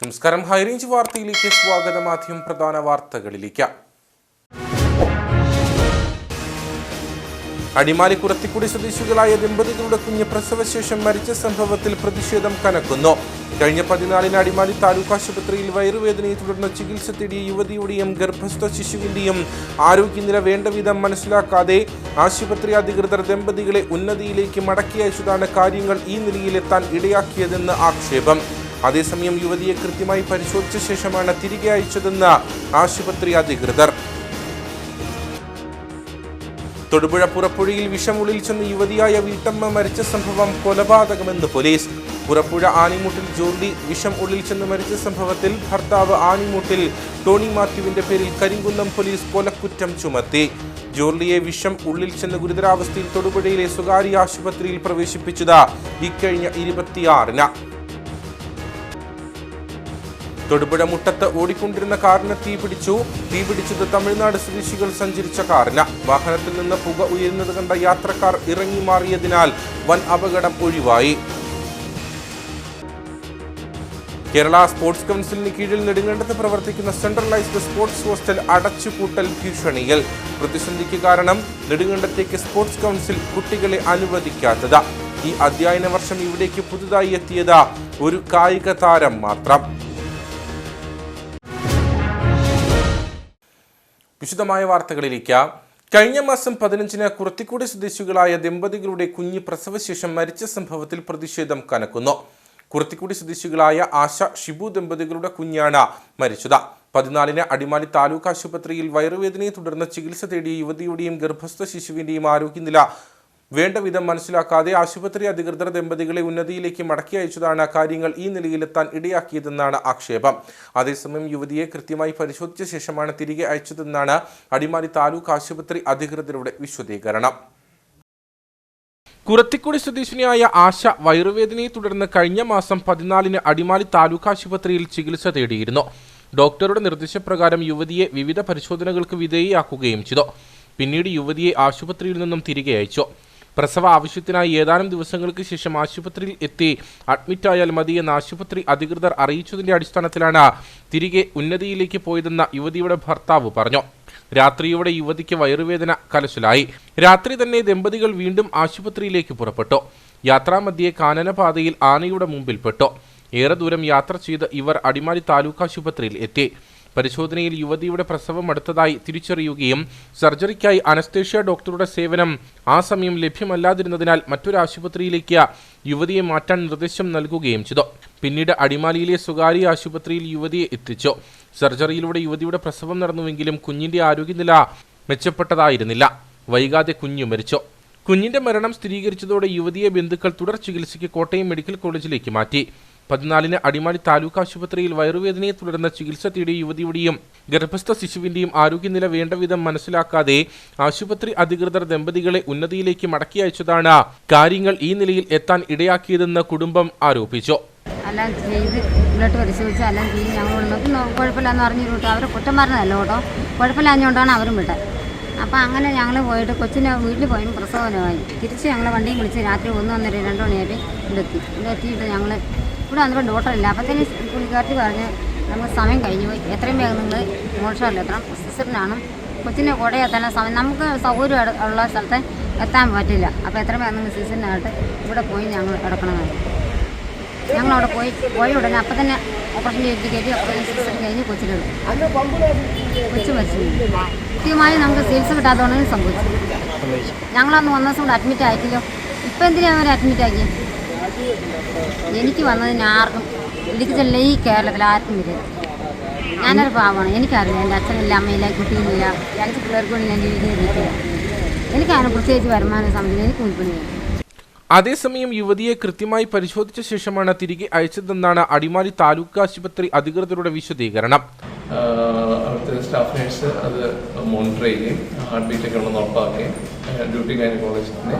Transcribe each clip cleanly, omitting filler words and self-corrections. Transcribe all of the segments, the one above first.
നമസ്കാരം. ഹൈറേഞ്ച് വാർത്തയിലേക്ക് സ്വാഗതം. ആദ്യം പ്രധാന വാർത്തകളിലേക്ക്. അടിമാലി കുറത്തിക്കുടി സ്വദേശികളായ ദമ്പതികളുടെ കുഞ്ഞ് പ്രസവശേഷം മരിച്ച സംഭവത്തിൽ പ്രതിഷേധം കനക്കുന്നു. കഴിഞ്ഞ 14-ന് അടിമാലി താലൂക്ക് ആശുപത്രിയിൽ വയറുവേദനയെ തുടർന്ന് ചികിത്സ തേടിയ യുവതിയുടെയും ഗർഭസ്ഥ ശിശുവിന്റെയും ആരോഗ്യനില വേണ്ടവിധം മനസ്സിലാക്കാതെ ആശുപത്രി അധികൃതർ ദമ്പതികളെ ഉന്നതിയിലേക്ക് മടക്കി അയച്ചതാണ് കാര്യങ്ങൾ ഈ നിലയിലെത്താൻ ഇടയാക്കിയതെന്ന് ആക്ഷേപം. അതേസമയം യുവതിയെ കൃത്യമായി പരിശോധിച്ച ശേഷമാണ് തിരികെ അയച്ചതെന്ന് ആശുപത്രി അധികൃതർ. തൊടുപുഴ പുറപ്പുഴയിൽ വിഷം ഉള്ളിൽ ചെന്ന് യുവതിയായ വീട്ടമ്മ മരിച്ച സംഭവം കൊലപാതകമെന്ന് പോലീസ്. പുറപ്പുഴ ആനിമുട്ടിൽ ജോർലി വിഷം ഉള്ളിൽ ചെന്ന് മരിച്ച സംഭവത്തിൽ ഭർത്താവ് ആനിമുട്ടിൽ ടോണി മാത്യുവിന്റെ പേരിൽ കരിങ്കുന്നം പോലീസ് കൊലക്കുറ്റം ചുമത്തി. ജോർലിയെ വിഷം ഉള്ളിൽ ചെന്ന് ഗുരുതരാവസ്ഥയിൽ തൊടുപുഴയിലെ സ്വകാര്യ ആശുപത്രിയിൽ പ്രവേശിപ്പിച്ചത് ഇക്കഴിഞ്ഞ 26-ന്. തൊടുപുഴ മുട്ടത്ത് ഓടിക്കൊണ്ടിരുന്ന കാറിന് തീപിടിച്ചത് തമിഴ്നാട് സ്വദേശികൾ സഞ്ചരിച്ച കാറിന്. വാഹനത്തിൽ നിന്ന് പുക ഉയരുന്നത് കണ്ട യാത്രക്കാർ ഇറങ്ങി മാറിയതിനാൽ വൻ അപകടം ഒഴിവായി. കേരള സ്പോർട്സ് കൗൺസിലിന് കീഴിൽ നെടുങ്കണ്ടത്ത് പ്രവർത്തിക്കുന്ന സെൻട്രലൈസ്ഡ് സ്പോർട്സ് ഹോസ്റ്റൽ അടച്ചുപൂട്ടൽ ഭീഷണിയിൽ. പ്രതിസന്ധിക്ക് കാരണം നെടുങ്കണ്ടത്തേക്ക് സ്പോർട്സ് കൗൺസിൽ കുട്ടികളെ അനുവദിക്കാത്തത്. ഈ അധ്യയന വർഷം ഇവിടേക്ക് പുതുതായി എത്തിയത് ഒരു കായിക താരം മാത്രം. വിശദമായ വാർത്തകളിലേക്ക്. കഴിഞ്ഞ മാസം 15-ന് കുറത്തിക്കുടി സ്വദേശികളായ ദമ്പതികളുടെ കുഞ്ഞ് പ്രസവശേഷം മരിച്ച സംഭവത്തിൽ പ്രതിഷേധം കനക്കുന്നു. കുറത്തിക്കുടി സ്വദേശികളായ ആശ ഷിബു ദമ്പതികളുടെ കുഞ്ഞാണ് മരിച്ചത്. 14-ന് അടിമാലി താലൂക്ക് ആശുപത്രിയിൽ വയറുവേദനയെ തുടർന്ന് ചികിത്സ തേടിയ യുവതിയുടെയും ഗർഭസ്ഥ ശിശുവിന്റെയും ആരോഗ്യനില വേണ്ടവിധം മനസ്സിലാക്കാതെ ആശുപത്രി അധികൃതർ ദമ്പതികളെ ഉന്നതിയിലേക്ക് മടക്കി അയച്ചതാണ് കാര്യങ്ങൾ ഈ നിലയിലെത്താൻ ഇടയാക്കിയതെന്നാണ് ആക്ഷേപം. അതേസമയം യുവതിയെ കൃത്യമായി പരിശോധിച്ച ശേഷമാണ് തിരികെ അയച്ചതെന്നാണ് അടിമാലി താലൂക്ക് ആശുപത്രി അധികൃതരുടെ വിശദീകരണം. കുറത്തിക്കുടി സ്വദേശിനിയായ ആശ വയറുവേദനയെ തുടർന്ന് കഴിഞ്ഞ മാസം 14-ന് അടിമാലി താലൂക്ക് ആശുപത്രിയിൽ ചികിത്സ തേടിയിരുന്നു. ഡോക്ടറുടെ നിർദ്ദേശപ്രകാരം യുവതിയെ വിവിധ പരിശോധനകൾക്ക് വിധേയയാക്കുകയും ചെയ്തു. പിന്നീട് യുവതിയെ ആശുപത്രിയിൽ നിന്നും തിരികെ അയച്ചു. പ്രസവ ആവശ്യത്തിനായി ഏതാനും ദിവസങ്ങൾക്ക് ശേഷം ആശുപത്രിയിൽ എത്തി അഡ്മിറ്റായാൽ മതിയെന്ന് ആശുപത്രി അധികൃതർ അറിയിച്ചതിന്റെ അടിസ്ഥാനത്തിലാണ് തിരികെ ഉന്നതിയിലേക്ക് പോയതെന്ന് യുവതിയുടെ ഭർത്താവ് പറഞ്ഞു. രാത്രിയോടെ യുവതിക്ക് വയറുവേദന കലശലായി. രാത്രി തന്നെ ദമ്പതികൾ വീണ്ടും ആശുപത്രിയിലേക്ക് പുറപ്പെട്ടു. യാത്രാമധ്യേ കാനനപാതയിൽ ആനയുടെ മുമ്പിൽപ്പെട്ടു. ഏറെ ദൂരം യാത്ര ചെയ്ത് ഇവർ അടിമാലി താലൂക്ക് ആശുപത്രിയിൽ എത്തി. പരിശോധനയിൽ യുവതിയുടെ പ്രസവം അടുത്തതായി തിരിച്ചറിയുകയും സർജറിക്കായി അനസ്തേഷ്യ ഡോക്ടറുടെ സേവനം ആ സമയം ലഭ്യമല്ലാതിരുന്നതിനാൽ മറ്റൊരു ആശുപത്രിയിലേക്ക് യുവതിയെ മാറ്റാൻ നിർദ്ദേശം നൽകുകയും ചെയ്തു. പിന്നീട് അടിമാലിയിലെ സ്വകാര്യ ആശുപത്രിയിൽ യുവതിയെ എത്തിച്ചു. സർജറിയിലൂടെ യുവതിയുടെ പ്രസവം നടന്നുവെങ്കിലും കുഞ്ഞിന്റെ ആരോഗ്യനില മെച്ചപ്പെട്ടതായിരുന്നില്ല. വൈകാതെ കുഞ്ഞു മരിച്ചു. കുഞ്ഞിന്റെ മരണം സ്ഥിരീകരിച്ചതോടെ യുവതിയെ ബന്ധുക്കൾ തുടർ ചികിത്സയ്ക്ക് കോട്ടയം മെഡിക്കൽ കോളേജിലേക്ക് മാറ്റി. 14-ന് അടിമാലി താലൂക്ക് ആശുപത്രിയിൽ വയറുവേദനയെ തുടർന്ന് ചികിത്സ തേടിയ യുവതിയുടെയും ഗർഭസ്ഥ ശിശുവിന്റെയും ആരോഗ്യനില വേണ്ടവിധം മനസ്സിലാക്കാതെ ആശുപത്രി അധികൃതർ ദമ്പതികളെ ഉന്നതിയിലേക്ക് മടക്കി അയച്ചതാണ് കാര്യങ്ങൾ ഈ നിലയിൽ എത്താൻ ഇടയാക്കിയതെന്ന് കുടുംബം ആരോപിച്ചു. എല്ലാം ചെയ്ത് ബ്ലഡ് പരിശോധിച്ച് എല്ലാം ചെയ്ത് ഞങ്ങൾ കുഴപ്പമില്ലെന്ന് പറഞ്ഞിട്ട് അവരെ കുറ്റം പറഞ്ഞതല്ലോ കേട്ടോ. കുഴപ്പമില്ലാഞ്ഞുകൊണ്ടാണ് അവരും വിട്ടത്. അപ്പം അങ്ങനെ ഞങ്ങൾ പോയിട്ട് കൊച്ചിനെ വീട്ടിൽ പോയി പ്രസവനമായി. തിരിച്ച് ഞങ്ങൾ വണ്ടിയും വിളിച്ച് രാത്രി 1-1:30 2 മണിയായിട്ട് ഇവിടെ എത്തിയിട്ട് ഞങ്ങൾ ഇവിടെ വന്നപ്പോൾ ഡോക്ടറില്ല. അപ്പോഴത്തേന് പുള്ളിക്കാരത്തി പറഞ്ഞ് നമുക്ക് സമയം കഴിഞ്ഞു പോയി, എത്രയും വേഗം നിങ്ങൾ മോഷറിൽ എത്തണം, സിസ്റ്ററിനാണ് കൊച്ചിനെ കോടതി എത്താൻ സമയം നമുക്ക് സൗകര്യം ഉള്ള സ്ഥലത്ത് എത്താൻ പറ്റില്ല. അപ്പോൾ എത്രയും വേഗം നിങ്ങൾ സിസ്റ്ററിനായിട്ട് ഇവിടെ പോയി ഞങ്ങൾ എടുക്കണമെന്ന്. ഞങ്ങളവിടെ പോയി ഉടനെ അപ്പം തന്നെ ഓപ്പറേഷൻ ചെയ്ത് കയറ്റി അപ്പം സിസ്റ്റർ കഴിഞ്ഞ് കൊച്ചിലെടുക്കും. കൊച്ചു മരിച്ചു. കൃത്യമായി നമുക്ക് ചികിത്സ കിട്ടാത്തതുകൊണ്ടാണ് സംഭവിച്ചു. ഞങ്ങളന്ന് 1 ദിവസം കൂടെ അഡ്മിറ്റ് ആയിട്ടില്ലോ. ഇപ്പം എന്തിനാണ് അവർ അഡ്മിറ്റ് ആക്കി? എനിക്ക് വന്നതിന് ആർക്കും ഇടുക്കിച്ചല്ല ഈ കേരളത്തിൽ ആർക്കും വരില്ല. ഞാനൊരു പാവമാണ്. എനിക്കറിയില്ല, എൻ്റെ അച്ഛനില്ല, അമ്മയില്ല, കുട്ടിയില്ല, 2 പിള്ളേർക്ക് വേണ്ടി ഞാൻ ജീവിക്കുന്നില്ല. എനിക്കതിനെ പ്രത്യേകിച്ച് വരുമാനം സംബന്ധിച്ച് എനിക്ക് മുൻപിടില്ല. അതേസമയം യുവതിയെ കൃത്യമായി പരിശോധിച്ച ശേഷമാണ് തിരികെ അയച്ചതെന്നാണ് അടിമാലി താലൂക്ക് ആശുപത്രി അധികൃതരുടെ വിശദീകരണം. അവിടുത്തെ സ്റ്റാഫ് നേഴ്സ് അത് മോണിറ്റർ ചെയ്യുകയും ഹാർട്ട് ബീറ്റൊക്കെ ഉണ്ടെന്ന് ഉറപ്പാക്കുകയും ഡ്യൂട്ടി ഗൈനക്കോളജിസ്റ്റിനെ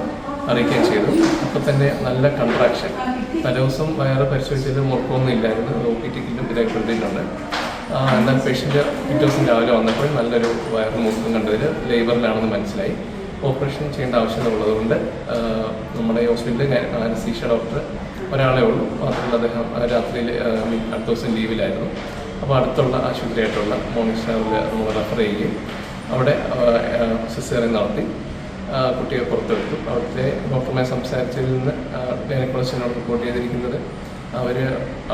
അറിയിക്കുകയും ചെയ്തു. അപ്പോൾ തന്നെ നല്ല കൺട്രാക്ഷൻ, തലേ ദിവസം വയറ് പരിശോധിച്ചതിൽ മുറുക്കമൊന്നും ഇല്ലായിരുന്നു. OPT കിറ്റും രേഖപ്പെടുത്തിയിട്ടുണ്ട്. എന്നാൽ പേഷ്യൻ്റ് പിറ്റേ ദിവസം രാവിലെ വന്നപ്പോൾ നല്ലൊരു വയറ് മുറുക്കം കണ്ടതിൽ ലേബറിലാണെന്ന് മനസ്സിലായി. ഓപ്പറേഷൻ ചെയ്യേണ്ട ആവശ്യമുള്ളതുകൊണ്ട് നമ്മുടെ ഹോസ്പിറ്റലിൽ അനസ്തീഷ്യ ഡോക്ടർ ഒരാളേ ഉള്ളൂ. മാത്രമല്ല അദ്ദേഹം രാത്രിയിൽ അടുത്ത ദിവസം ലീവിലായിരുന്നു. അപ്പോൾ അടുത്തുള്ള ആശുപത്രിയായിട്ടുള്ള മോർണിംഗ് സ്റ്റാറിൽ നമ്മൾ റെഫർ ചെയ്യുകയും അവിടെ സിസേറിയൻ നടത്തി കുട്ടിയെ പുറത്തെടുത്തു. അവിടുത്തെ ഡോക്ടറുമായി സംസാരിച്ചതിൽ നിന്ന് ഗൈനക്കോളജിസ്റ്റിനോട് റിപ്പോർട്ട് ചെയ്തിരിക്കുന്നത് അവർ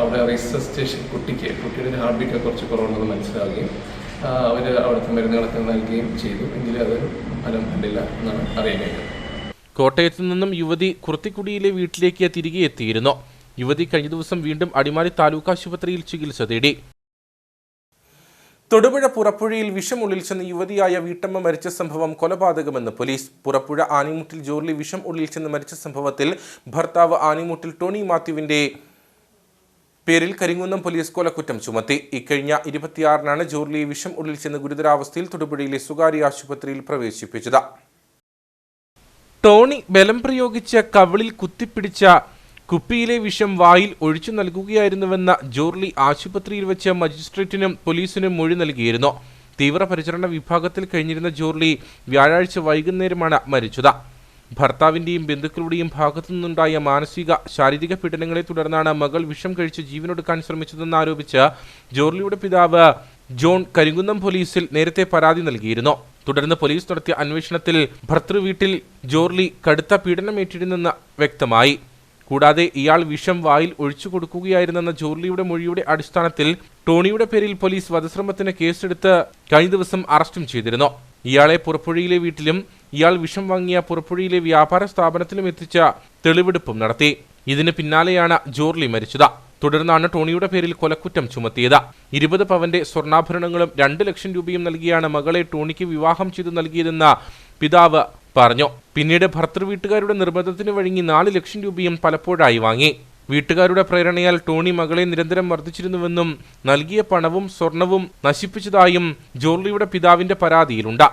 അവിടെ റിസസിറ്റേഷൻ കുട്ടിയുടെ ഹാർട്ട് ബീറ്റ് കുറച്ച് കുറവുണ്ടെന്ന് മനസ്സിലാവുകയും അവർ അവിടുത്തെ മരുന്നുകളൊക്കെ നൽകുകയും ചെയ്തു. എങ്കിലും അത് ഫലം കണ്ടില്ല എന്നാണ് അറിയാൻ കഴിഞ്ഞത്. കോട്ടയത്തു നിന്നും യുവതി കുർത്തിക്കുടിയിലെ വീട്ടിലേക്ക് തിരികെ എത്തിയിരുന്നു. യുവതി കഴിഞ്ഞ ദിവസം വീണ്ടും അടിമാലി താലൂക്ക് ആശുപത്രിയിൽ ചികിത്സ തേടി. തൊടുപുഴ പുറപ്പുഴയിൽ വിഷം ഉള്ളിൽ ചെന്ന് യുവതിയായ വീട്ടമ്മ മരിച്ച സംഭവം കൊലപാതകമെന്ന് പോലീസ്. പുറപ്പുഴ ആനിമുട്ടിൽ ജോർലി വിഷം ഉള്ളിൽ ചെന്ന് മരിച്ച സംഭവത്തിൽ ഭർത്താവ് ആനിമുട്ടിൽ ടോണി മാത്യുവിന്റെ പേരിൽ കരിങ്കുന്നം പോലീസ് കൊലക്കുറ്റം ചുമത്തി. ഇക്കഴിഞ്ഞ 26-നാണ് ജോർലിയെ വിഷം ഉള്ളിൽ ചെന്ന് ഗുരുതരാവസ്ഥയിൽ തൊടുപുഴയിലെ സ്വകാര്യ ആശുപത്രിയിൽ പ്രവേശിപ്പിച്ചത്. ടോണി ബലം പ്രയോഗിച്ച് കവിളിൽ കുത്തിപ്പിടിച്ച കുപ്പിയിലെ വിഷം വായിൽ ഒഴിച്ചു നൽകുകയായിരുന്നുവെന്ന ജോർലി ആശുപത്രിയിൽ വെച്ച് മജിസ്ട്രേറ്റിനും പോലീസിനും മൊഴി നൽകിയിരുന്നു. തീവ്രപരിചരണ വിഭാഗത്തിൽ കഴിഞ്ഞിരുന്ന ജോർലി വ്യാഴാഴ്ച വൈകുന്നേരമാണ് മരിച്ചത്. ഭർത്താവിന്റെയും ബന്ധുക്കളുടെയും ഭാഗത്തു നിന്നുണ്ടായ മാനസിക ശാരീരിക പീഡനങ്ങളെ തുടർന്നാണ് മകൾ വിഷം കഴിച്ച് ജീവനൊടുക്കാൻ ശ്രമിച്ചതെന്ന് ആരോപിച്ച് ജോർലിയുടെ പിതാവ് ജോൺ കരിങ്കുന്നം പോലീസിൽ നേരത്തെ പരാതി നൽകിയിരുന്നു. തുടർന്ന് പോലീസ് നടത്തിയ അന്വേഷണത്തിൽ ഭർതൃവീട്ടിൽ ജോർലി കടുത്ത പീഡനമേറ്റിരുന്നെന്ന് വ്യക്തമായി. കൂടാതെ ഇയാൾ വിഷം വായിൽ ഒഴിച്ചു കൊടുക്കുകയായിരുന്നെന്ന ജോർലിയുടെ മൊഴിയുടെ അടിസ്ഥാനത്തിൽ ടോണിയുടെ പേരിൽ പോലീസ് വധശ്രമത്തിന് കേസെടുത്ത് കഴിഞ്ഞ ദിവസം അറസ്റ്റും ചെയ്തിരുന്നു. ഇയാളെ പുറപ്പുഴയിലെ വീട്ടിലും ഇയാൾ വിഷം വാങ്ങിയ പുറപ്പുഴയിലെ വ്യാപാര സ്ഥാപനത്തിലും എത്തിച്ച തെളിവെടുപ്പും നടത്തി. ഇതിന് പിന്നാലെയാണ് ജോർലി മരിച്ചത്. തുടർന്നാണ് ടോണിയുടെ പേരിൽ കൊലക്കുറ്റം ചുമത്തിയത്. 20 പവന്റെ സ്വർണ്ണാഭരണങ്ങളും 2 ലക്ഷം രൂപയും നൽകിയാണ് മകളെ ടോണിക്ക് വിവാഹം ചെയ്തു നൽകിയതെന്ന് പിതാവ് പറഞ്ഞു. പിന്നീട് ഭർതൃവീട്ടുകാരുടെ നിർബന്ധത്തിന് വഴങ്ങി 4 ലക്ഷം രൂപയും പലപ്പോഴായി വാങ്ങി. വീട്ടുകാരുടെ പ്രേരണയാൽ ടോണി മകളെ നിരന്തരം മർദ്ദിച്ചിരുന്നുവെന്നും നൽകിയ പണവും സ്വർണവും നശിപ്പിച്ചതായും ജോർലിയുടെ പിതാവിന്റെ പരാതിയിലുണ്ട്.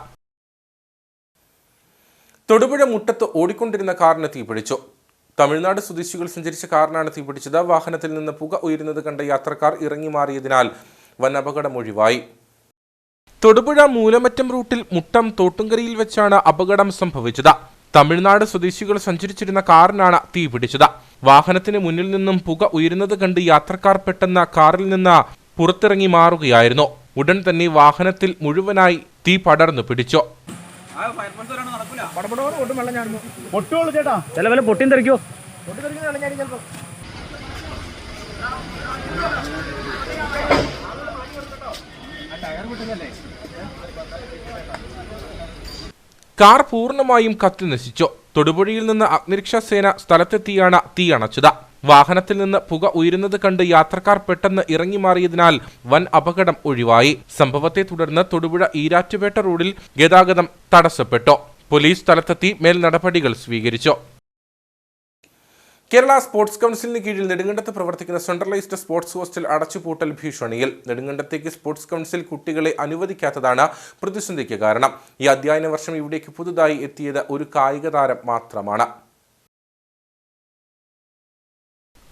തൊടുപുഴ മുട്ടത്ത് ഓടിക്കൊണ്ടിരുന്ന കാറിന് തീപിടിച്ചു. തമിഴ്നാട് സ്വദേശികൾ സഞ്ചരിച്ച കാറിനാണ് തീപിടിച്ചത്. വാഹനത്തിൽ നിന്ന് പുക ഉയരുന്നത് കണ്ട യാത്രക്കാർ ഇറങ്ങി മാറിയതിനാൽ വൻ അപകടം ഒഴിവായി. തൊടുപുഴ മൂലമറ്റം റൂട്ടിൽ മുട്ടം തോട്ടുംകരയിൽ വെച്ചാണ് അപകടം സംഭവിച്ചത്. തമിഴ്നാട് സ്വദേശികൾ സഞ്ചരിച്ചിരുന്ന കാറിനാണ് തീപിടിച്ചത്. വാഹനത്തിന് മുന്നിൽ നിന്നും പുക ഉയരുന്നത് കണ്ട് യാത്രക്കാർ പെട്ടെന്ന് കാറിൽ നിന്ന് പുറത്തിറങ്ങി മാറുകയായിരുന്നു. ഉടൻ തന്നെ വാഹനത്തിൽ മുഴുവനായി തീ പടർന്നു പിടിച്ചു. കാർ പൂർണ്ണമായും കത്തി നശിച്ചു. തൊടുപുഴയിൽ നിന്ന് അഗ്നിരക്ഷാസേന സ്ഥലത്തെത്തിയാണ് തീ അണച്ചത്. വാഹനത്തിൽ നിന്ന് പുക ഉയരുന്നത് കണ്ട് യാത്രക്കാർ പെട്ടെന്ന് ഇറങ്ങി മാറിയതിനാൽ വൻ അപകടം ഒഴിവായി. സംഭവത്തെ തുടർന്ന് തൊടുപുഴ ഈരാറ്റുപേട്ട റോഡിൽ ഗതാഗതം തടസ്സപ്പെട്ടു. പോലീസ് സ്ഥലത്തെത്തി മേൽ നടപടികൾ സ്വീകരിച്ചു. കേരള സ്പോർട്സ് കൗൺസിലിന് കീഴിൽ നെടുങ്കണ്ടത്ത് പ്രവർത്തിക്കുന്ന സെൻട്രലൈസ്ഡ് സ്പോർട്സ് ഹോസ്റ്റൽ അടച്ചുപൂട്ടൽ ഭീഷണിയിൽ. നെടുങ്കണ്ടത്തേക്ക് സ്പോർട്സ് കൗൺസിൽ കുട്ടികളെ അനുവദിക്കാത്തതാണ് പ്രതിസന്ധിക്ക് കാരണം. ഈ അധ്യയന വർഷം ഇവിടേക്ക് പുതുതായി എത്തിയത് ഒരു കായിക താരം മാത്രമാണ്.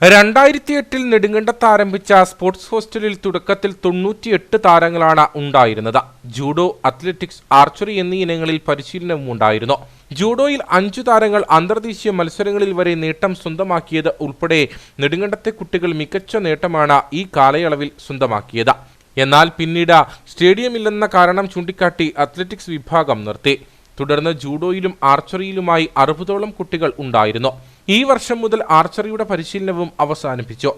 2008 നെടുങ്കണ്ടത്ത് ആരംഭിച്ച സ്പോർട്സ് ഹോസ്റ്റലിൽ തുടക്കത്തിൽ 98 താരങ്ങളാണ് ഉണ്ടായിരുന്നത്. ജൂഡോ, അത്ലറ്റിക്സ്, ആർച്ചറി എന്നീ ഇനങ്ങളിൽ പരിശീലനവും ഉണ്ടായിരുന്നു. ജൂഡോയിൽ 5 താരങ്ങൾ അന്തർദേശീയ മത്സരങ്ങളിൽ വരെ നേട്ടം സ്വന്തമാക്കിയത് ഉൾപ്പെടെ നെടുങ്കണ്ടത്തെ കുട്ടികൾ മികച്ച നേട്ടമാണ് ഈ കാലയളവിൽ സ്വന്തമാക്കിയത്. എന്നാൽ പിന്നീട് സ്റ്റേഡിയമില്ലെന്ന കാരണം ചൂണ്ടിക്കാട്ടി അത്ലറ്റിക്സ് വിഭാഗം നിർത്തി. തുടർന്ന് ജൂഡോയിലും ആർച്ചറിയിലുമായി 60ഓളം കുട്ടികൾ ഉണ്ടായിരുന്നു. ഈ വർഷം മുതൽ ആർച്ചറിയുടെ പരിശീലനവും അവസാനിപ്പിച്ചു.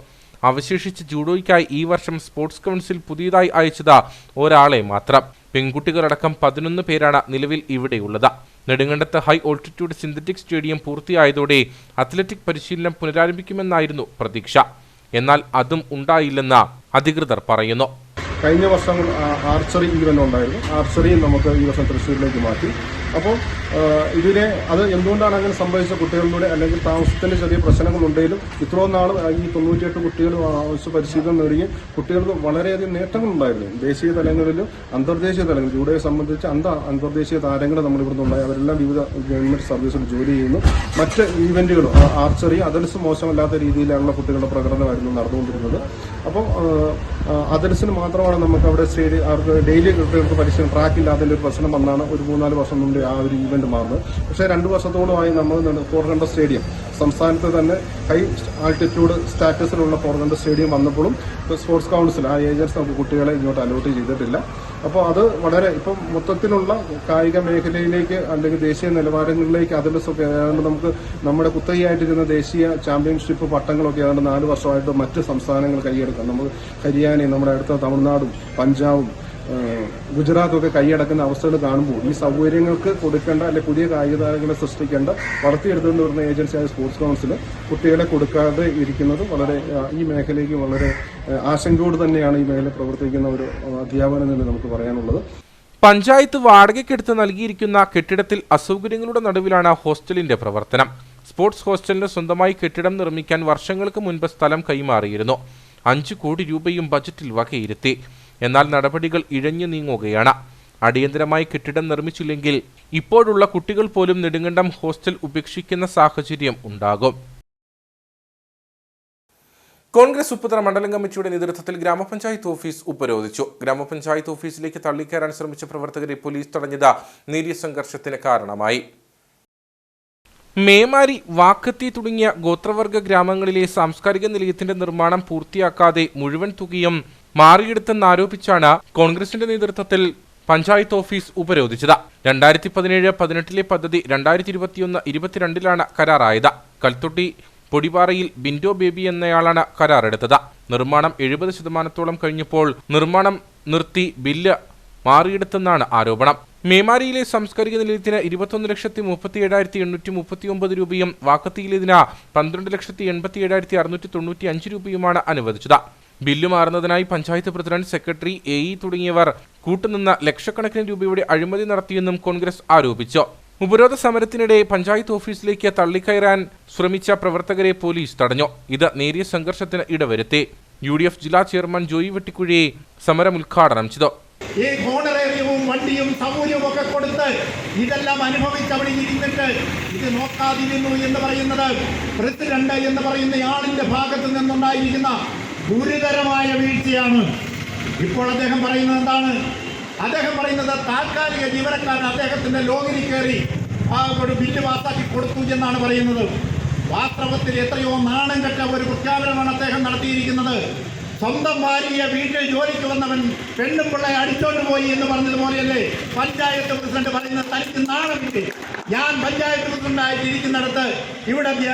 അവശേഷിച്ച് ജൂഡോയ്ക്കായി ഈ വർഷം സ്പോർട്സ് കൗൺസിൽ പുതിയതായി അയച്ചത് ഒരാളെ മാത്രം. പെൺകുട്ടികളടക്കം 11 പേരാണ് നിലവിൽ ഇവിടെയുള്ളത്. നെടുങ്കണ്ടത്ത് ഹൈ ഓൾട്ടിറ്റ്യൂഡ് സിന്തറ്റിക് സ്റ്റേഡിയം പൂർത്തിയായതോടെ അത്ലറ്റിക് പരിശീലനം പുനരാരംഭിക്കുമെന്നായിരുന്നു പ്രതീക്ഷ. എന്നാൽ അതും ഉണ്ടായില്ലെന്ന് അധികൃതർ പറയുന്നു. കഴിഞ്ഞ വർഷം ആർച്ചറി ഈവൻ്റ് ഉണ്ടായിരുന്നു. ആർച്ചറിയും നമുക്ക് ഈ വർഷം തൃശ്ശൂരിലേക്ക് മാറ്റി. അപ്പോൾ അത് എന്തുകൊണ്ടാണ് അങ്ങനെ സംഭവിച്ച കുട്ടികളിലൂടെ അല്ലെങ്കിൽ താമസത്തിൻ്റെ ചെറിയ പ്രശ്നങ്ങളുണ്ടെങ്കിലും ഇത്രയും നാൾ ഈ 98 കുട്ടികളും ആവശ്യ പരിശീലനം നേടുകയും കുട്ടികൾക്ക് വളരെയധികം നേട്ടങ്ങളുണ്ടായിരുന്നു. ദേശീയ തലങ്ങളിലും അന്തർദേശീയ തലങ്ങളിൽ ജൂഡോയെ സംബന്ധിച്ച് അന്തർദേശീയ താരങ്ങൾ നമ്മളിവിടുന്ന് ഉണ്ടായി. അവരെല്ലാം വിവിധ ഗവൺമെൻറ് സർവീസുകൾ ജോലി ചെയ്യുന്നു. മറ്റ് ഈവൻറ്റുകളും ആർച്ചറി അതൽസ് മോശമല്ലാത്ത രീതിയിലുള്ള കുട്ടികളുടെ പ്രകടനമായിരുന്നു നടന്നുകൊണ്ടിരുന്നത്. അപ്പോൾ അതൽസിന് മാത്രമാണ് നമുക്ക് അവിടെ സ്റ്റേഡിയം അവർക്ക് ഡെയിലി കുട്ടികൾക്ക് പരിശീലനം ട്രാക്കില്ലാത്തതിൻ്റെ ഒരു പ്രശ്നം വന്നാണ് ഒരു 3-4 വർഷം മുമ്പേ ആ ഒരു ഈവന്റ് മാറുന്നത്. പക്ഷേ 2 വർഷത്തോളമായി നമ്മൾ ഫോർഗണ്ട സ്റ്റേഡിയം സംസ്ഥാനത്ത് തന്നെ ഹൈ ആൾട്ടിറ്റ്യൂഡ് സ്റ്റാറ്റസിലുള്ള ഫോർഗണ്ട സ്റ്റേഡിയം വന്നപ്പോഴും സ്പോർട്സ് കൗൺസിൽ ആ ഏജൻസി നമുക്ക് കുട്ടികളെ ഇങ്ങോട്ട് അലോട്ട് ചെയ്തിട്ടില്ല. അപ്പോൾ അത് വളരെ ഇപ്പം മൊത്തത്തിലുള്ള കായിക മേഖലയിലേക്ക് അല്ലെങ്കിൽ ദേശീയ നിലവാരങ്ങളിലേക്ക് അതിൽ നമുക്ക് നമ്മുടെ കുത്തകയായിട്ടിരുന്ന ദേശീയ ചാമ്പ്യൻഷിപ്പ് പട്ടങ്ങളൊക്കെ ഏതാണ്ട് 4 വർഷമായിട്ട് മറ്റ് സംസ്ഥാനങ്ങൾ കൈയെടുക്കാം. നമുക്ക് ഹരിയാനയും നമ്മുടെ അടുത്ത തമിഴ്നാടും പഞ്ചാബും ഗുജറാത്തും ഒക്കെ കൈയടക്കുന്ന അവസ്ഥകൾ കാണുമ്പോൾ ഈ സൗകര്യങ്ങൾക്ക് കൊടുക്കേണ്ട അല്ലെങ്കിൽ പുതിയ കായിക താരങ്ങളെ സൃഷ്ടിക്കേണ്ട വളർത്തിയെടുത്തുകൊണ്ട് വരുന്ന ഏജൻസിയായ സ്പോർട്സ് കൗൺസിൽ കുട്ടികളെ കൊടുക്കാതെ ഇരിക്കുന്നത് വളരെ ഈ മേഖലയ്ക്ക് വളരെ ആശങ്കയോട് തന്നെയാണ് ഈ മേഖല പ്രവർത്തിക്കുന്ന ഒരു അധ്യാപനം എന്ന് നമുക്ക് പറയാനുള്ളത്. പഞ്ചായത്ത് വാടകയ്ക്കെടുത്ത് നൽകിയിരിക്കുന്ന കെട്ടിടത്തിൽ അസൗകര്യങ്ങളുടെ നടുവിലാണ് ഹോസ്റ്റലിന്റെ പ്രവർത്തനം. സ്പോർട്സ് ഹോസ്റ്റലിന് സ്വന്തമായി കെട്ടിടം നിർമ്മിക്കാൻ വർഷങ്ങൾക്ക് മുൻപ് സ്ഥലം കൈമാറിയിരുന്നു. 5 കോടി രൂപയും ബജറ്റിൽ വകയിരുത്തി. എന്നാൽ നടപടികൾ ഇഴഞ്ഞു നീങ്ങുകയാണ്. അടിയന്തരമായി കെട്ടിടം നിർമ്മിച്ചില്ലെങ്കിൽ ഇപ്പോഴുള്ള കുട്ടികൾ പോലും നെടുങ്കണ്ടം ഹോസ്റ്റൽ ഉപേക്ഷിക്കുന്ന സാഹചര്യം ഉണ്ടാകും. കോൺഗ്രസ് ഉപ്പുതറ മണ്ഡലം കമ്മിറ്റിയുടെ നേതൃത്വത്തിൽ ഗ്രാമപഞ്ചായത്ത് ഓഫീസ് ഉപരോധിച്ചു. ഗ്രാമപഞ്ചായത്ത് ഓഫീസിലേക്ക് തള്ളിക്കയറാൻ ശ്രമിച്ച പ്രവർത്തകരെ പോലീസ് തടഞ്ഞത് നേരിയ സംഘർഷത്തിന് കാരണമായി. മേമാരി, വാക്കത്തി തുടങ്ങിയ ഗോത്രവർഗ ഗ്രാമങ്ങളിലെ സാംസ്കാരിക നിലയത്തിന്റെ നിർമ്മാണം പൂർത്തിയാക്കാതെ മുഴുവൻ തുകയും മാറിയെടുത്തെന്നാരോപിച്ചാണ് കോൺഗ്രസിന്റെ നേതൃത്വത്തിൽ പഞ്ചായത്ത് ഓഫീസ് ഉപരോധിച്ചത്. 2017-18 പദ്ധതി 2021-22 കരാറായത്. കൽത്തൊട്ടി പൊടിപാറയിൽ ബിൻഡോ ബേബി എന്നയാളാണ് കരാറെടുത്തത്. നിർമ്മാണം 70% കഴിഞ്ഞപ്പോൾ നിർമ്മാണം നിർത്തി ബില്ല് മാറിയെടുത്തെന്നാണ് ആരോപണം. മേമാരിയിലെ സാംസ്കാരിക നിലയത്തിന് 21,37,839 രൂപയും വാക്കത്തിയിലേതിന് 12,87,695 രൂപയുമാണ് അനുവദിച്ചത്. ബില്ല് മാറുന്നതിനായി പഞ്ചായത്ത് പ്രസിഡന്റ്, സെക്രട്ടറി, AE തുടങ്ങിയവർ കൂട്ടുനിന്ന് ലക്ഷക്കണക്കിന് രൂപയുടെ അഴിമതി നടത്തിയെന്നും കോൺഗ്രസ് ആരോപിച്ചു. ഉപരോധ സമരത്തിനിടെ പഞ്ചായത്ത് ഓഫീസിലേക്ക് തള്ളിക്കയറാൻ ശ്രമിച്ച പ്രവർത്തകരെ പോലീസ് തടഞ്ഞു. ഇത് നേരിയ സംഘർഷത്തിന് ഇടവരുത്തി. UDF ജില്ലാ ചെയർമാൻ ജോയി വെട്ടിക്കുഴിയെ സമരം ഉദ്ഘാടനം ചെയ്തു. ഈ കോണറേറിയവും വണ്ടിയും സൗകര്യവും ഒക്കെ കൊടുത്ത് ഇതെല്ലാം അനുഭവിച്ചവിടെ ഇരുന്നിട്ട് ഇത് നോക്കാതിരുന്നു എന്ന് പറയുന്നത് പ്രസിഡന്റ് എന്ന് പറയുന്ന ആളിന്റെ ഭാഗത്ത് നിന്നുണ്ടായിരിക്കുന്ന ഗുരുതരമായ വീഴ്ചയാണ്. ഇപ്പോൾ അദ്ദേഹം പറയുന്നത് എന്താണ്? അദ്ദേഹം പറയുന്നത് താൽക്കാലിക ജീവനക്കാരൻ അദ്ദേഹത്തിന്റെ ലോഗിൽ കയറി ഒരു ബില്ല് പാസാക്കി കൊടുത്തു എന്നാണ് പറയുന്നത്. വാസ്തവത്തിൽ എത്രയോ നാണം കെട്ട ഒരു പ്രഖ്യാപനമാണ് അദ്ദേഹം നടത്തിയിരിക്കുന്നത്. സ്വന്തം ഭാര്യയെ വീട്ടിൽ ജോലിക്ക് വന്നവൻ പെണ്ണും പിള്ളയെ അടിച്ചോണ്ട് പോയി എന്ന് പറഞ്ഞതുപോലെയല്ലേ പഞ്ചായത്ത് പ്രസിഡന്റ് പറയുന്നത്? തനിക്ക് നാണമില്ലേ? ഞാൻ പഞ്ചായത്ത് പ്രസിഡന്റായിട്ട് ഇരിക്കുന്നിടത്ത്